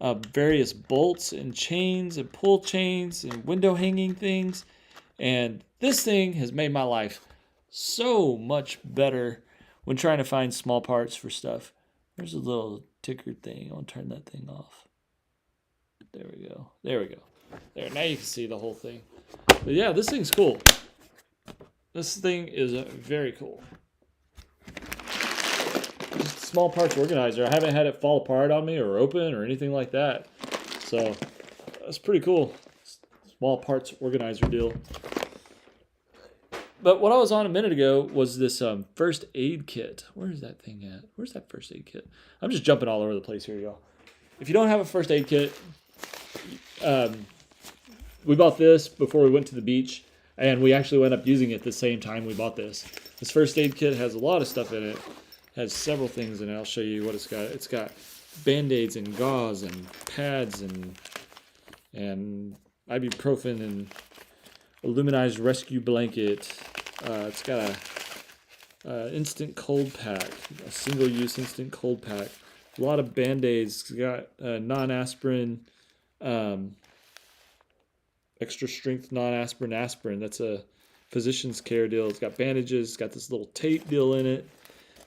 Various bolts and chains and pull chains and window hanging things. And this thing has made my life so much better when trying to find small parts for stuff. There's a little ticker thing. I'll turn that thing off. There we go. There we go. There, now you can see the whole thing. But yeah, this thing's cool. This thing is very cool. Just a small parts organizer. I haven't had it fall apart on me or open or anything like that. So that's pretty cool. Small parts organizer deal. But what I was on a minute ago was this first aid kit. Where is that thing at? Where's that first aid kit? I'm just jumping all over the place here, y'all. If you don't have a first aid kit, we bought this before we went to the beach, and we actually went up using it the same time we bought this. This first aid kit has a lot of stuff in it. It has several things in it. I'll show you what it's got. It's got Band-Aids and gauze and pads and ibuprofen and aluminized rescue blanket. It's got a instant cold pack, a single-use instant cold pack. A lot of Band-Aids. It's got non-aspirin, extra strength non-aspirin aspirin. That's a physician's care deal. It's got bandages. It's got this little tape deal in it.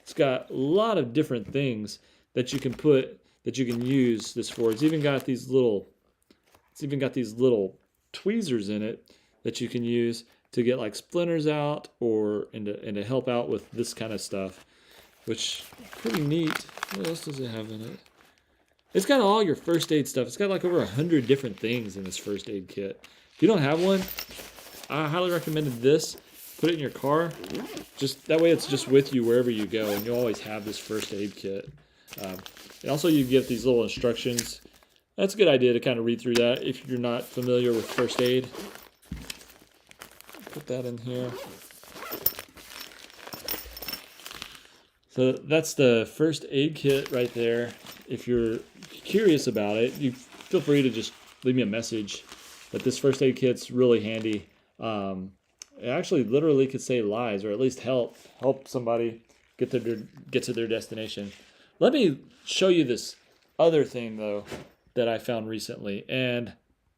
It's got a lot of different things that you can use this for. It's even got these little tweezers in it that you can use to get like splinters out and to help out with this kind of stuff, which is pretty neat. What else does it have in it? It's got all your first aid stuff. It's got like over 100 different things in this first aid kit. If you don't have one, I highly recommend this. Put it in your car. Just that way it's just with you wherever you go, and you'll always have this first aid kit. And also you get these little instructions. That's a good idea to kind of read through that if you're not familiar with first aid. Put that in here. So that's the first aid kit right there. If you're curious about it, you feel free to just leave me a message. But this first aid kit's really handy. It actually literally could save lives, or at least help somebody get to their destination. Let me show you this other thing though that I found recently, and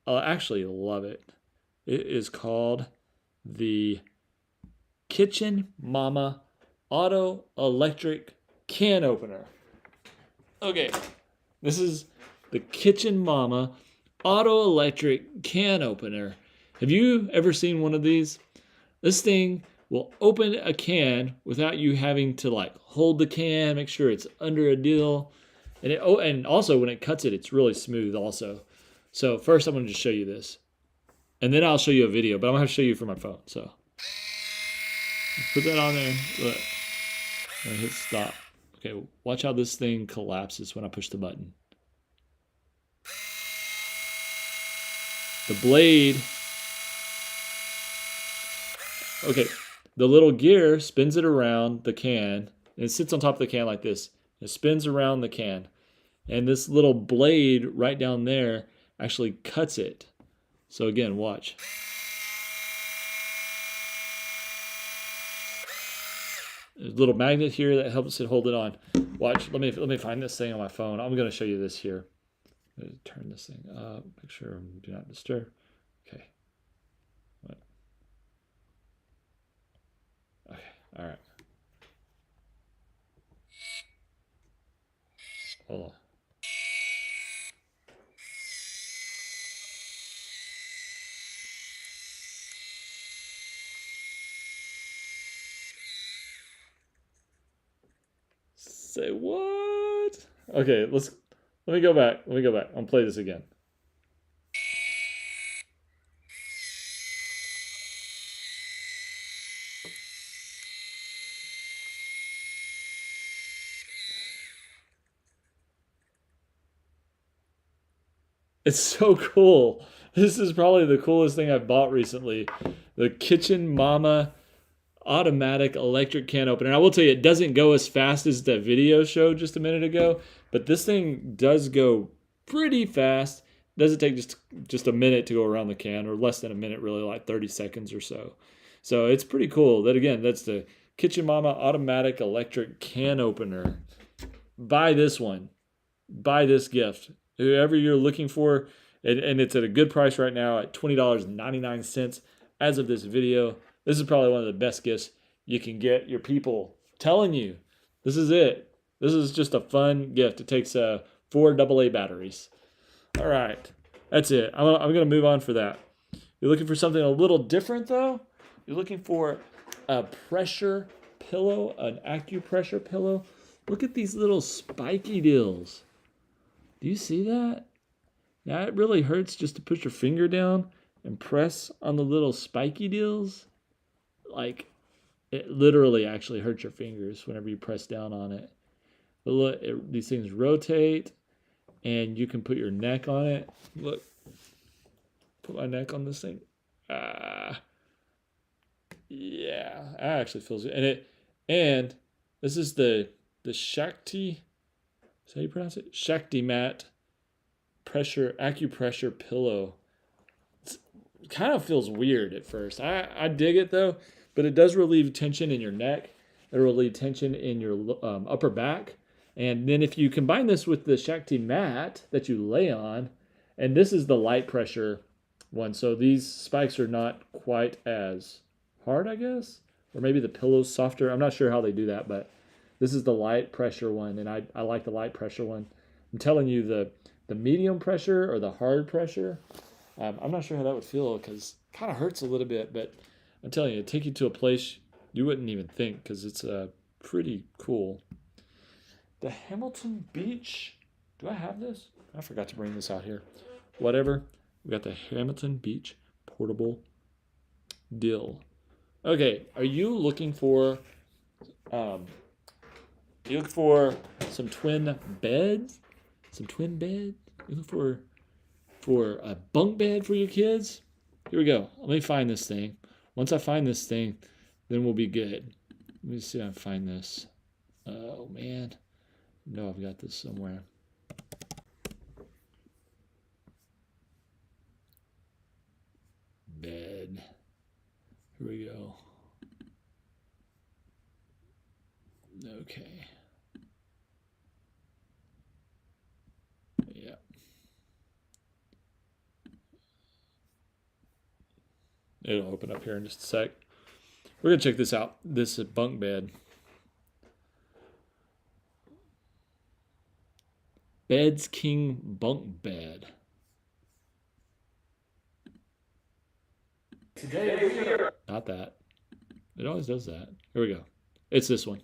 I'll actually love it. It is called the Kitchen Mama Auto Electric Can Opener. Okay, this is the Kitchen Mama Auto Electric Can Opener. Have you ever seen one of these? This thing will open a can without you having to like hold the can, make sure it's under a deal. And also when it cuts it, it's really smooth also. So first I'm going to just show you this. And then I'll show you a video, but I'm going to show you from my phone. So put that on there. Look. I hit stop. Okay, watch how this thing collapses when I push the button. The blade. Okay, the little gear spins it around the can. And it sits on top of the can like this. It spins around the can. And this little blade right down there actually cuts it. So again, watch. There's a little magnet here that helps it hold it on. Watch. Let me find this thing on my phone. I'm going to show you this here. I'm going to turn this thing up. Make sure do not disturb. Okay. What? Okay. All right. Hold on. Say what? Okay, let me go back. Let me go back. I'll play this again. It's so cool. This is probably the coolest thing I've bought recently. The Kitchen Mama automatic electric can opener. And I will tell you, it doesn't go as fast as the video showed just a minute ago, but this thing does go pretty fast. It doesn't take just a minute to go around the can, or less than a minute, really, like 30 seconds or so. So it's pretty cool. That again, that's the Kitchen Mama automatic electric can opener. Buy this one. Buy this gift. Whoever you're looking for, and it's at a good price right now at $20.99 as of this video. This is probably one of the best gifts you can get your people. Telling you, this is it. This is just a fun gift. It takes 4 AA batteries. All right, that's it. I'm going to move on for that. You're looking for something a little different, though? You're looking for a pressure pillow, an acupressure pillow. Look at these little spiky deals. Do you see that? Now it really hurts just to put your finger down and press on the little spiky deals. Like, it literally actually hurts your fingers whenever you press down on it. But look, these things rotate, and you can put your neck on it. Look, put my neck on this thing. Yeah, that actually feels good. And this is the Shakti. Is that how you pronounce it? Shakti Mat acupressure pillow. It kind of feels weird at first. I dig it though, but it does relieve tension in your neck. It will relieve tension in your upper back. And then if you combine this with the Shakti mat that you lay on, and this is the light pressure one, so these spikes are not quite as hard, I guess, or maybe the pillow's softer. I'm not sure how they do that, but this is the light pressure one, and I like the light pressure one. I'm telling you, the medium pressure or the hard pressure, I'm not sure how that would feel because it kind of hurts a little bit, but I'm telling you, it'd take you to a place you wouldn't even think because it's pretty cool. The Hamilton Beach. Do I have this? I forgot to bring this out here. Whatever. We got the Hamilton Beach portable dill. Okay, are you looking for some twin beds? Some twin bed? You look for a bunk bed for your kids? Here we go. Let me find this thing. Once I find this thing, then we'll be good. Let me see if I can find this. Oh man. No, I've got this somewhere. Bed. Here we go. Okay. Yeah. It'll open up here in just a sec. We're going to check this out. This is bunk bed. Beds King bunk bed. Today we are... Not that. It always does that. Here we go. It's this one.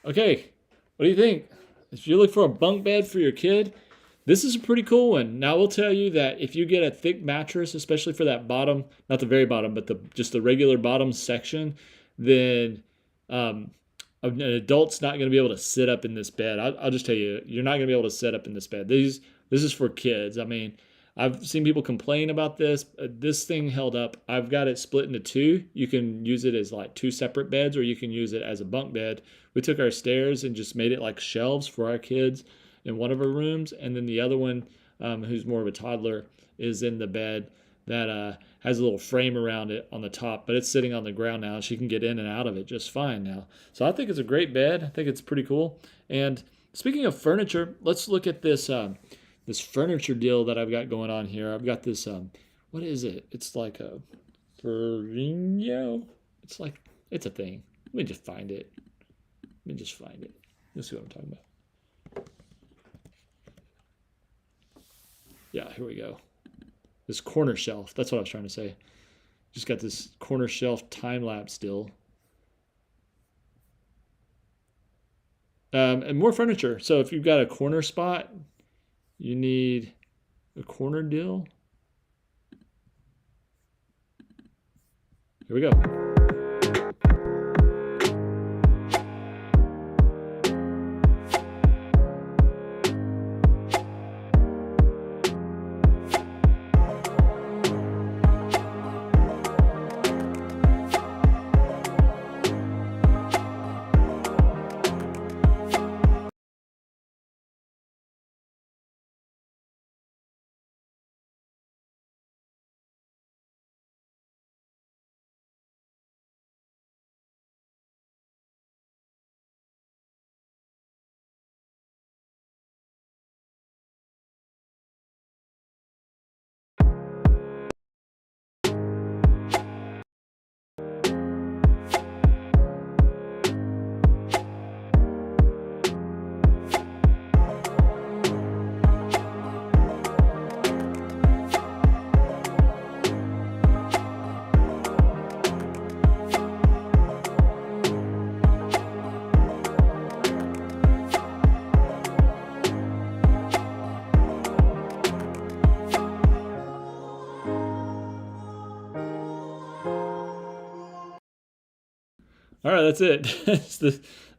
Okay, what do you think? If you look for a bunk bed for your kid, this is a pretty cool one. Now, I will tell you that if you get a thick mattress, especially for that bottom, not the very bottom, but just the regular bottom section, then an adult's not going to be able to sit up in this bed. I'll just tell you, you're not going to be able to sit up in this bed. This is for kids. I mean, I've seen people complain about this. This thing held up. I've got it split into two. You can use it as like two separate beds, or you can use it as a bunk bed. We took our stairs and just made it like shelves for our kids in one of our rooms, and then the other one, who's more of a toddler, is in the bed that has a little frame around it on the top, but it's sitting on the ground now. She can get in and out of it just fine now. So I think it's a great bed. I think it's pretty cool. And speaking of furniture, let's look at this this furniture deal that I've got going on here. I've got this what is it? It's like a Ferrigno. It's a thing. Let me just find it. You'll see what I'm talking about. Yeah, here we go. This corner shelf. That's what I was trying to say. Just got this corner shelf time lapse deal. And more furniture. So if you've got a corner spot, you need a corner deal. Here we go. All right, that's it.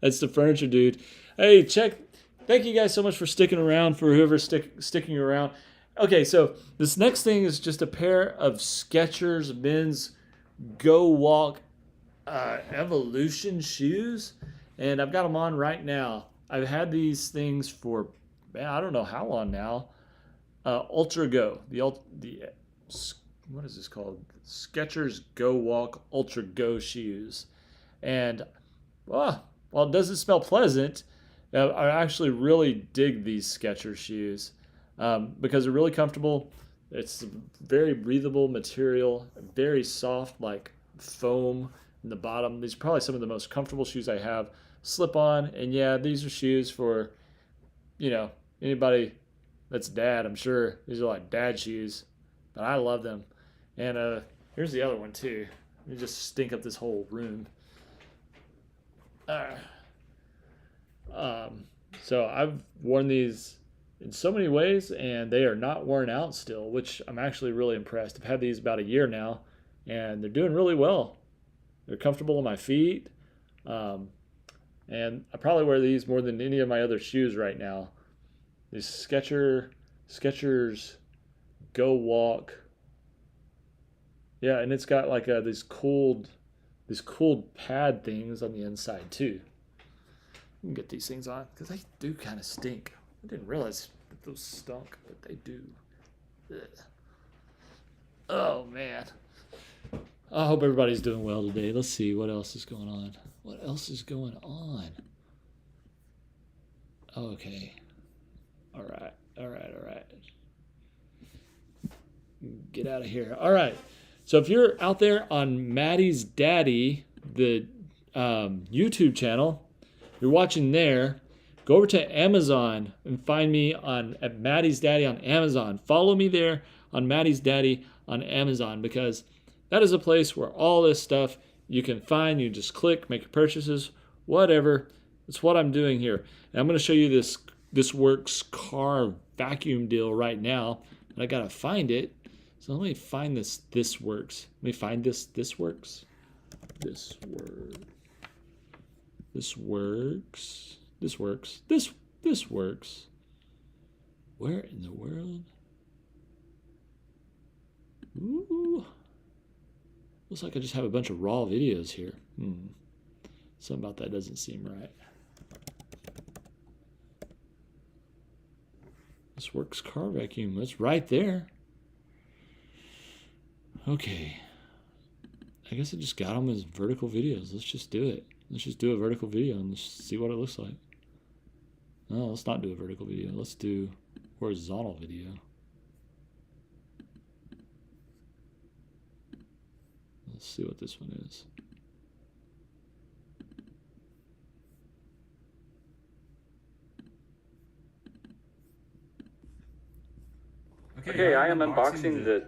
That's the furniture dude. Hey, thank you guys so much for sticking around, for whoever's sticking around. Okay, so this next thing is just a pair of Skechers men's Go Walk Evolution shoes, and I've got them on right now. I've had these things for, man, I don't know how long now. Ultra Go, what is this called? Skechers Go Walk Ultra Go shoes. And while it doesn't smell pleasant, I actually really dig these Skechers shoes because they're really comfortable. It's a very breathable material, very soft, like foam in the bottom. These are probably some of the most comfortable shoes I have. Slip on, and yeah, these are shoes for, anybody that's dad, I'm sure. These are like dad shoes, but I love them. And here's the other one too. Let me just stink up this whole room. So I've worn these in so many ways, and they are not worn out still, which I'm actually really impressed. I've had these about a year now, and they're doing really well. They're comfortable on my feet, and I probably wear these more than any of my other shoes right now. These Skechers Go Walk. Yeah, and it's got like these cooled pad things on the inside too. You can get these things on because they do kind of stink. I didn't realize that those stunk, but they do. Ugh. Oh man. I hope everybody's doing well today. Let's see what else is going on. Okay. All right. Get out of here. All right. So if you're out there on Maddie's Daddy, the YouTube channel, you're watching there, go over to Amazon and find me at Maddie's Daddy on Amazon. Follow me there on Maddie's Daddy on Amazon, because that is a place where all this stuff you can find. You just click, make your purchases, whatever. That's what I'm doing here. And I'm going to show you this Works car vacuum deal right now. And I got to find it. So let me find this Works. Let me find this Works. This works. This works. This works. This works. Where in the world? Ooh. Looks like I just have a bunch of raw videos here. Something about that doesn't seem right. This Works car vacuum. It's right there. Okay. I guess I just got them as vertical videos. Let's just do it. Let's just do a vertical video and just see what it looks like. No, let's not do a vertical video. Let's do horizontal video. Let's see what this one is. Okay, I am unboxing the...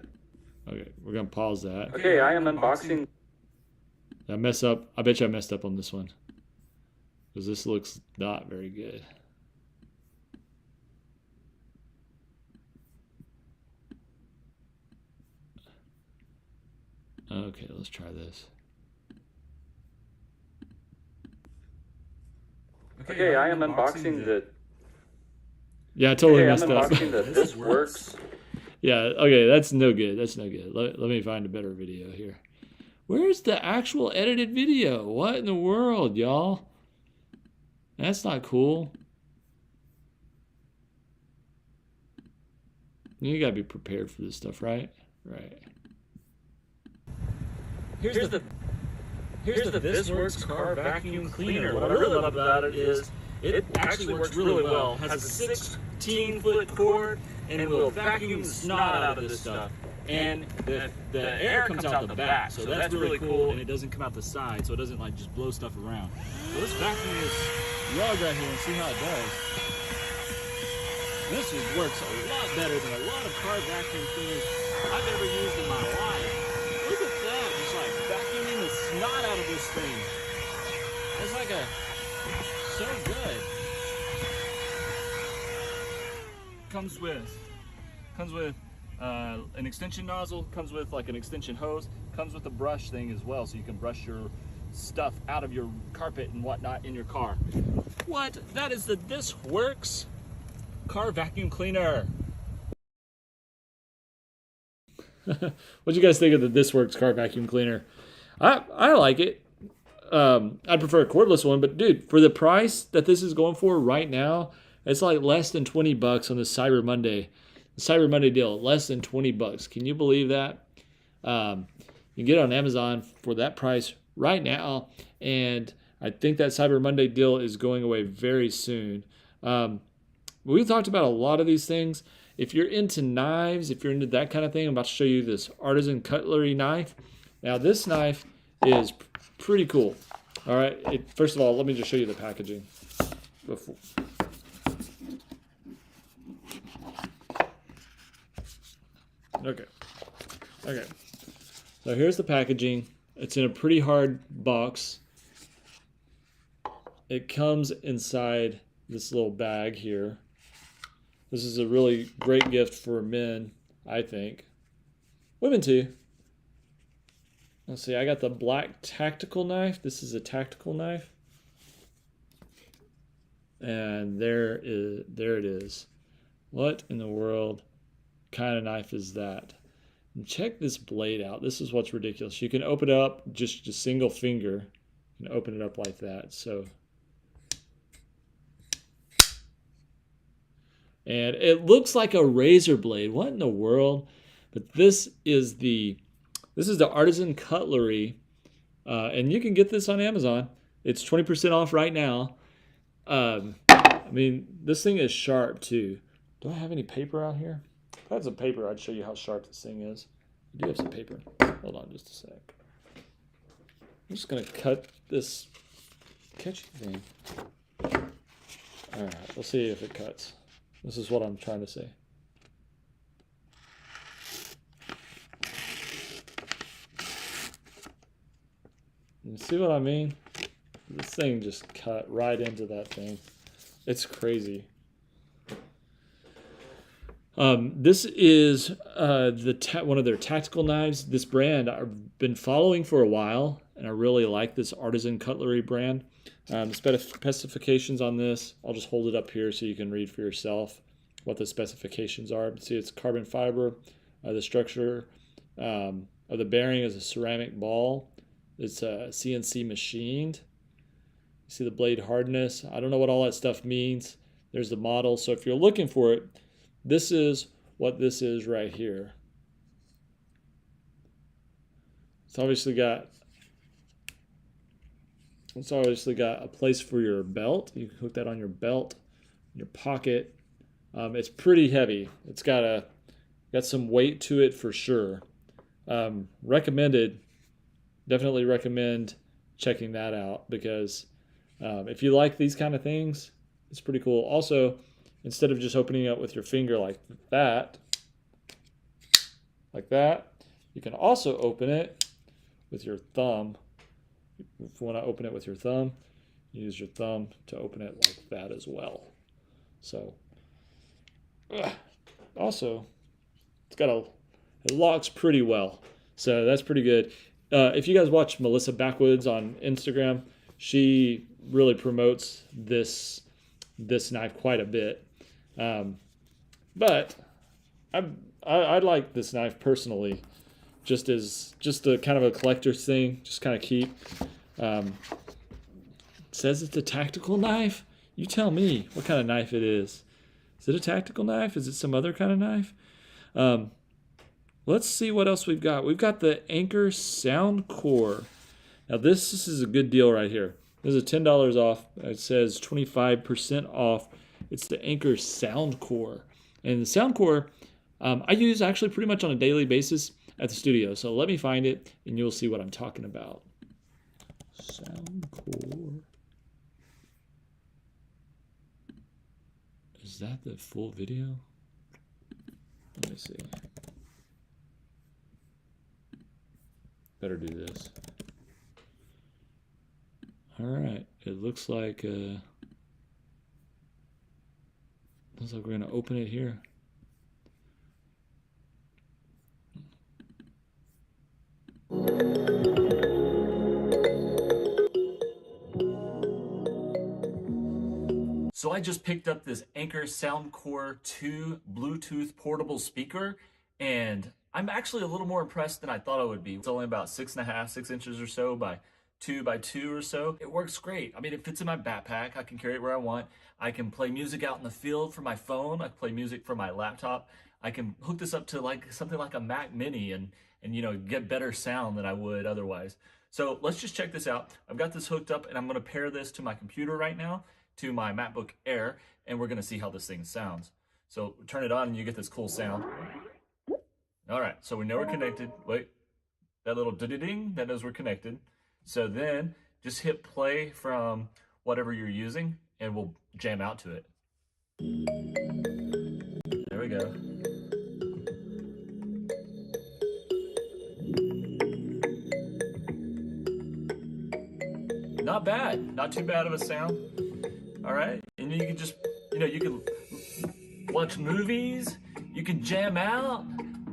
Okay, we're going to pause that. Okay, I am unboxing... Did I mess up? I bet you I messed up on this one. Because this looks not very good. Okay, let's try this. Okay, I am unboxing the... Yeah, I totally messed I'm up. unboxing the This Works. Yeah, okay, that's no good. That's no good. Let me find a better video here. Where's the actual edited video? What in the world, y'all? That's not cool. You gotta be prepared for this stuff, right? Right. Here's the This Works car vacuum cleaner. What I really love about it is it actually works really well. It has a 16-foot cord and it will vacuum the snot out of this stuff. And the air comes out the back, so that's really cool. And it doesn't come out the side, so it doesn't like just blow stuff around. So let's vacuum this rug right here and see how it does. This works a lot better than a lot of car vacuum cleaners I've ever used in my life. Look at that, just like vacuuming the snot out of this thing. It's like so good. Comes with an extension nozzle, comes with like an extension hose, comes with a brush thing as well, so you can brush your stuff out of your carpet and whatnot in your car. What? That is the This Works car vacuum cleaner. What do you guys think of the This Works car vacuum cleaner? I like it. I'd prefer a cordless one, but dude, for the price that this is going for right now, it's like less than $20 on the Cyber Monday. The Cyber Monday deal, less than $20. Can you believe that? You can get it on Amazon for that price right now, and I think that Cyber Monday deal is going away very soon. We've talked about a lot of these things. If you're into knives, if you're into that kind of thing, I'm about to show you this artisan cutlery knife. Now, this knife is pretty cool. All right. First of all, let me just show you the packaging. Okay. So here's the packaging. It's in a pretty hard box. It comes inside this little bag here. This is a really great gift for men, I think. Women too. Let's see, I got the black tactical knife. This is a tactical knife. And there it is. What in the world kind of knife is that? And check this blade out. This is what's ridiculous. You can open it up just a single finger and open it up like that. So, and it looks like a razor blade. What in the world? But this is the Artisan Cutlery, and you can get this on Amazon. It's 20% off right now. I mean, this thing is sharp too. Do I have any paper out here? If I had some paper, I'd show you how sharp this thing is. I do have some paper. Hold on just a sec. I'm just going to cut this catchy thing. All right, we'll see if it cuts. This is what I'm trying to say. You see what I mean? this thing just cut right into that thing. It's crazy. This is one of their tactical knives. This brand I've been following for a while, and I really like this Artisan Cutlery brand. The specifications on this, I'll just hold it up here so you can read for yourself what the specifications are. See, it's carbon fiber. The structure of the bearing is a ceramic ball. It's CNC machined. You see the blade hardness. I don't know what all that stuff means. There's the model. So if you're looking for it, this is what this is right here. It's obviously got a place for your belt. You can hook that on your belt, in your pocket. It's pretty heavy. It's got some weight to it for sure. Recommended. Definitely recommend checking that out because if you like these kind of things, it's pretty cool. Also, instead of just opening it with your finger like that, you can also open it with your thumb. If you want to open it with your thumb, you use your thumb to open it like that as well. So, also, it locks pretty well. So that's pretty good. If you guys watch Melissa Backwoods on Instagram, she really promotes this knife quite a bit. But I like this knife personally, just a kind of a collector's thing, just kind of keep. It says it's a tactical knife. You tell me what kind of knife it is. Is it a tactical knife? Is it some other kind of knife? Let's see what else we've got. We've got the Anker Soundcore. Now this is a good deal right here. This is $10 off. It says 25% off. It's the Anker Soundcore. And the Soundcore, I use actually pretty much on a daily basis at the studio. So let me find it and you'll see what I'm talking about. Soundcore. Is that the full video? Let me see. Better do this. All right. It looks like we're going to open it here. So I just picked up this Anker Soundcore 2 Bluetooth portable speaker, and I'm actually a little more impressed than I thought I would be. It's only about 6 inches or so by 2 by 2 or so. It works great. I mean, it fits in my backpack. I can carry it where I want. I can play music out in the field from my phone. I can play music from my laptop. I can hook this up to like something like a Mac Mini and you know, get better sound than I would otherwise. So let's just check this out. I've got this hooked up and I'm gonna pair this to my computer right now, to my MacBook Air, and we're gonna see how this thing sounds. So turn it on and you get this cool sound. All right, so we know we're connected. Wait, that little ding, that knows we're connected. So then just hit play from whatever you're using and we'll jam out to it. There we go. Not bad, not too bad of a sound. All right, and you can just, you can watch movies, you can jam out.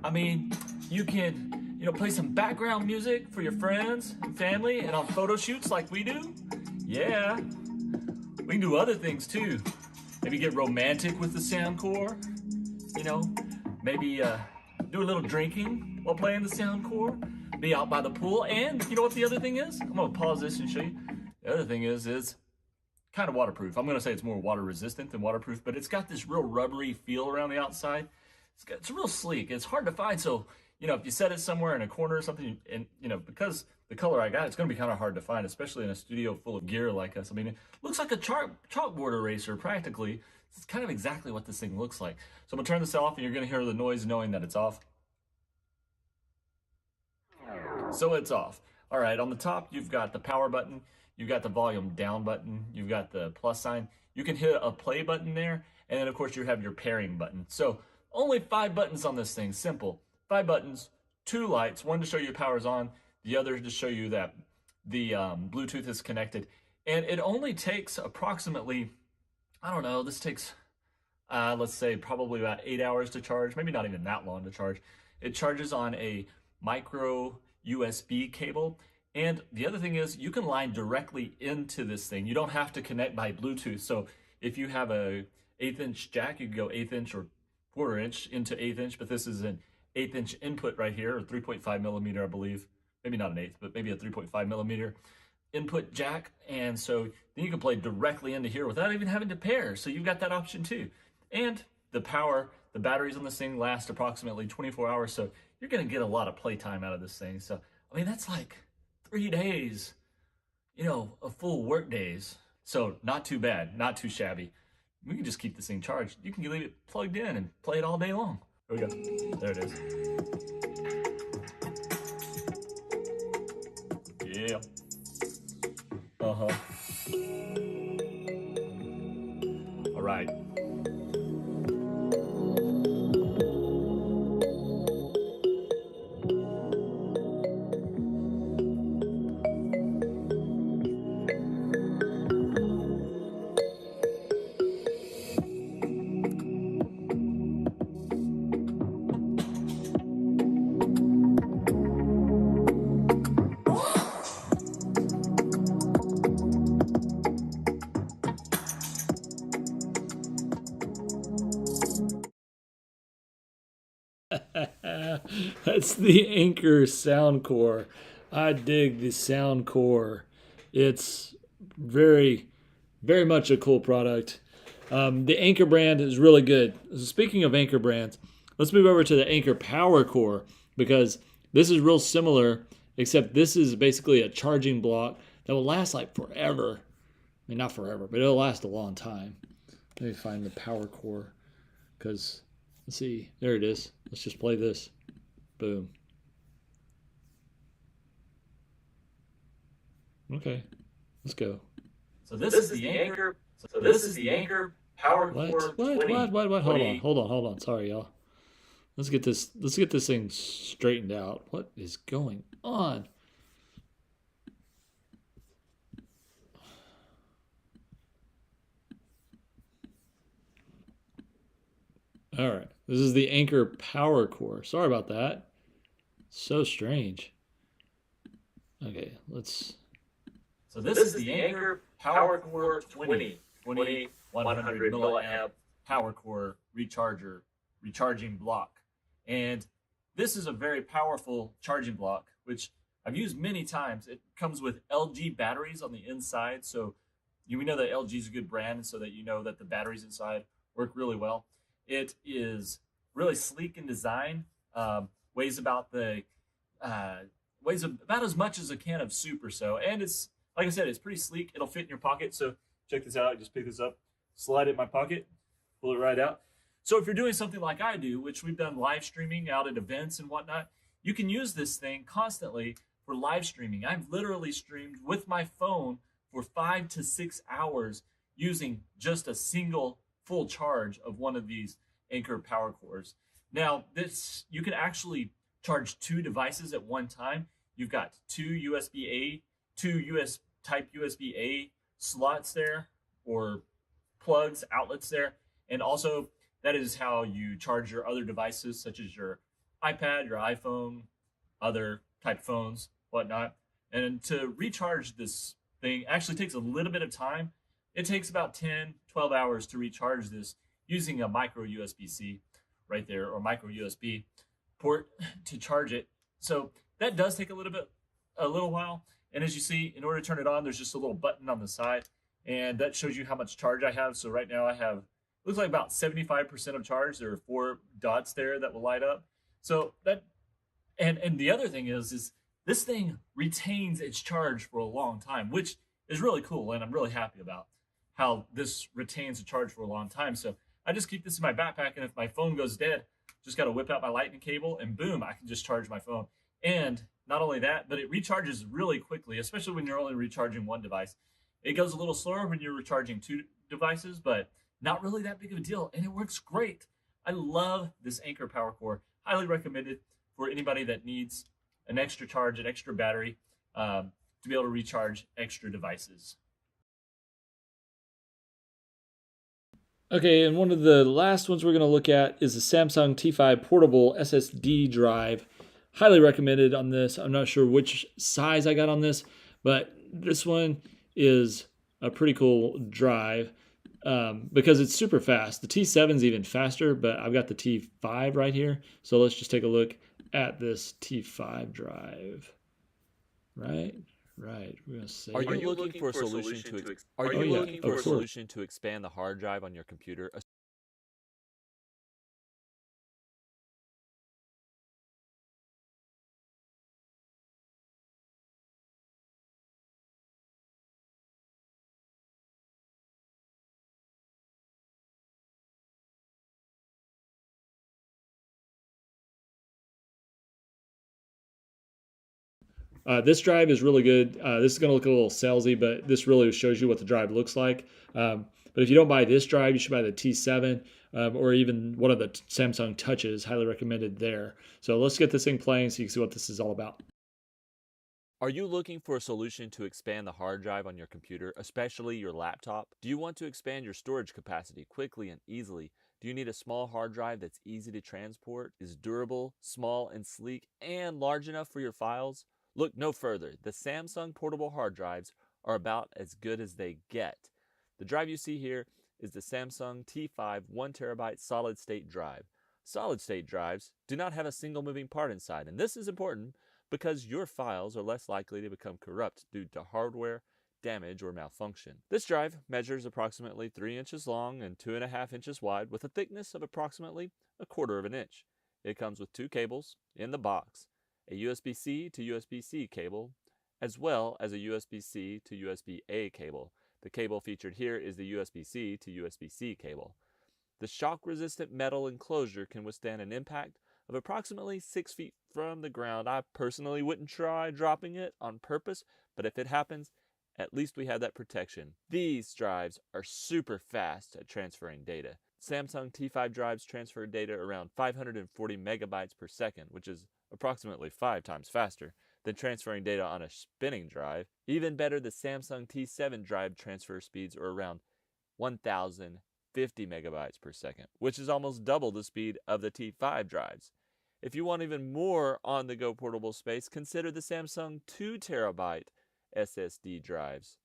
I mean, you can, play some background music for your friends and family and on photo shoots like we do. Yeah, we can do other things too. Maybe get romantic with the Soundcore, maybe do a little drinking while playing the Soundcore, be out by the pool. And you know what the other thing is? I'm gonna pause this and show you. The other thing is kind of waterproof. I'm gonna say it's more water resistant than waterproof, but it's got this real rubbery feel around the outside. It's real sleek. It's hard to find. So, if you set it somewhere in a corner or something, and, because the color I got, it's going to be kind of hard to find, especially in a studio full of gear like us. I mean, it looks like a chalkboard eraser, practically. It's kind of exactly what this thing looks like. So I'm going to turn this off, and you're going to hear the noise knowing that it's off. So it's off. All right, on the top, you've got the power button. You've got the volume down button. You've got the plus sign. You can hit a play button there. And then, of course, you have your pairing button. So only 5 buttons on this thing, simple. 5 buttons, 2 lights, one to show you power's on, the other to show you that the Bluetooth is connected. And it only takes approximately, I don't know, this takes, let's say probably about 8 hours to charge, maybe not even that long to charge. It charges on a micro USB cable. And the other thing is you can line directly into this thing. You don't have to connect by Bluetooth. So if you have a 1/8 inch jack, you can go 1/8 inch or 1/4 inch into 1/8 inch, but this is an 1/8 inch input right here, or 3.5 millimeter, I believe. Maybe not an 1/8, but maybe a 3.5 millimeter input jack. And so then you can play directly into here without even having to pair. So you've got that option too. And the power, the batteries on this thing last approximately 24 hours. So you're going to get a lot of playtime out of this thing. So, I mean, that's like 3 days, of full work days. So not too bad, not too shabby. We can just keep this thing charged. You can leave it plugged in and play it all day long. There we go. There it is. Yeah. Uh-huh. All right. That's the Anker Sound Core. I dig the Sound Core. It's very, very much a cool product. The Anker brand is really good. Speaking of Anker brands, let's move over to the Anker Power Core, because this is real similar, except this is basically a charging block that will last like forever. I mean, not forever, but it'll last a long time. Let me find the Power Core, because let's see, there it is. Let's just play this. Boom. Okay, let's go. So this is the Anker. So this is the Anker Power Core 20. What? Hold on. Sorry, y'all. Let's get this thing straightened out. What is going on? All right. This is the Anker Power Core. Sorry about that. So strange. Okay, let's... So this is the Anker Power Core 20 100 milliamp Power Core recharging block. And this is a very powerful charging block, which I've used many times. It comes with LG batteries on the inside. So we know that LG is a good brand, and so that you know that the batteries inside work really well. It is really sleek in design. Weighs about as much as a can of soup or so, and it's, like I said, it's pretty sleek. It'll fit in your pocket. So check this out. Just pick this up, slide it in my pocket, pull it right out. So if you're doing something like I do, which we've done live streaming out at events and whatnot, you can use this thing constantly for live streaming. I've literally streamed with my phone for 5 to 6 hours using just a single full charge of one of these Anker Power Cores. Now, you can actually charge 2 devices at one time. You've got 2 Type USB-A slots there, or plugs, outlets there. And also, that is how you charge your other devices, such as your iPad, your iPhone, other type phones, whatnot. And to recharge this thing actually takes a little bit of time. It takes about 10, 12 hours to recharge this using a micro USB-C right there, or micro USB port to charge it. So that does take a little while. And as you see, in order to turn it on, there's just a little button on the side, and that shows you how much charge I have. So right now I have, looks like about 75% of charge. There are 4 dots there that will light up. So that, and the other thing is this thing retains its charge for a long time, which is really cool. And I'm really happy about how this retains a charge for a long time. So I just keep this in my backpack, and if my phone goes dead, just got to whip out my lightning cable and boom, I can just charge my phone. And not only that, but it recharges really quickly, especially when you're only recharging one device. It goes a little slower when you're recharging 2 devices, but not really that big of a deal, and it works great. I love this Anker Power Core. Highly recommended for anybody that needs an extra charge, an extra battery, to be able to recharge extra devices. Okay, and one of the last ones we're going to look at is the Samsung T5 portable SSD drive. Highly recommended on this. I'm not sure which size I got on this, but this one is a pretty cool drive because it's super fast. The T7 is even faster, but I've got the T5 right here. So let's just take a look at this T5 drive. Right. We're gonna say. Are you looking for a solution to expand the hard drive on your computer? This drive is really good. This is going to look a little salesy, but this really shows you what the drive looks like. But if you don't buy this drive, you should buy the T7 or even one of the Samsung Touches. Highly recommended there. So let's get this thing playing so you can see what this is all about. Are you looking for a solution to expand the hard drive on your computer, especially your laptop? Do you want to expand your storage capacity quickly and easily? Do you need a small hard drive that's easy to transport, is durable, small and sleek, and large enough for your files? Look no further. The Samsung portable hard drives are about as good as they get. The drive you see here is the Samsung T5 1TB solid state drive. Solid state drives do not have a single moving part inside, and this is important because your files are less likely to become corrupt due to hardware damage or malfunction. This drive measures approximately 3 inches long and 2.5 inches wide with a thickness of approximately 1/4 inch. It comes with 2 cables in the box, a USB-C to USB-C cable, as well as a USB-C to USB-A cable. The cable featured here is the USB-C to USB-C cable. The shock-resistant metal enclosure can withstand an impact of approximately 6 feet from the ground. I personally wouldn't try dropping it on purpose, but if it happens, at least we have that protection. These drives are super fast at transferring data. Samsung T5 drives transfer data around 540 megabytes per second, which is approximately 5 times faster than transferring data on a spinning drive. Even better, the Samsung T7 drive transfer speeds are around 1,050 megabytes per second, which is almost double the speed of the T5 drives. If you want even more on-the-go portable space, consider the Samsung 2TB SSD drives.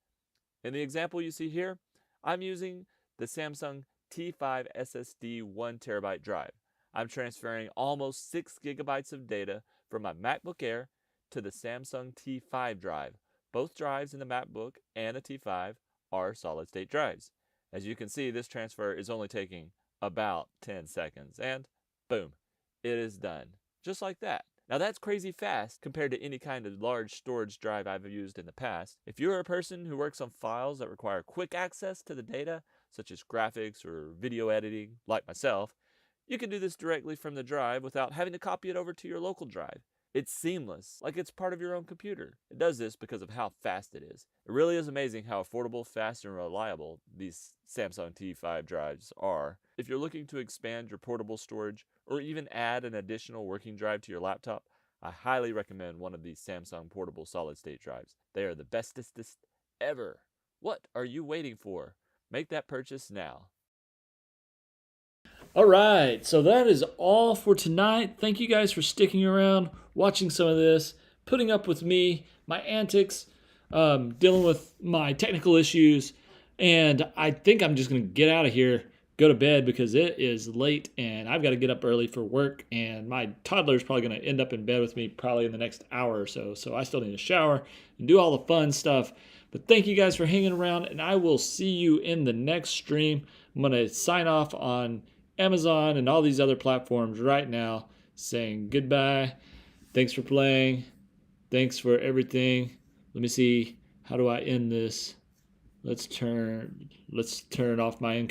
In the example you see here, I'm using the Samsung T5 SSD 1TB drive. I'm transferring almost 6 gigabytes of data from my MacBook Air to the Samsung T5 drive. Both drives in the MacBook and the T5 are solid-state drives. As you can see, this transfer is only taking about 10 seconds, and boom, it is done. Just like that. Now that's crazy fast compared to any kind of large storage drive I've used in the past. If you're a person who works on files that require quick access to the data, such as graphics or video editing, like myself, you can do this directly from the drive without having to copy it over to your local drive. It's seamless, like it's part of your own computer. It does this because of how fast it is. It really is amazing how affordable, fast, and reliable these Samsung T5 drives are. If you're looking to expand your portable storage or even add an additional working drive to your laptop, I highly recommend one of these Samsung portable solid-state drives. They are the bestest ever. What are you waiting for? Make that purchase now. All right, so that is all for tonight. Thank you guys for sticking around, watching some of this, putting up with me, my antics, dealing with my technical issues, and I think I'm just going to get out of here, go to bed because it is late and I've got to get up early for work, and my toddler is probably going to end up in bed with me probably in the next hour or so, so I still need to shower and do all the fun stuff. But thank you guys for hanging around, and I will see you in the next stream. I'm going to sign off on Amazon and all these other platforms right now, saying goodbye. Thanks for playing. Thanks for everything. Let me see. How do I end this? Let's turn off my income.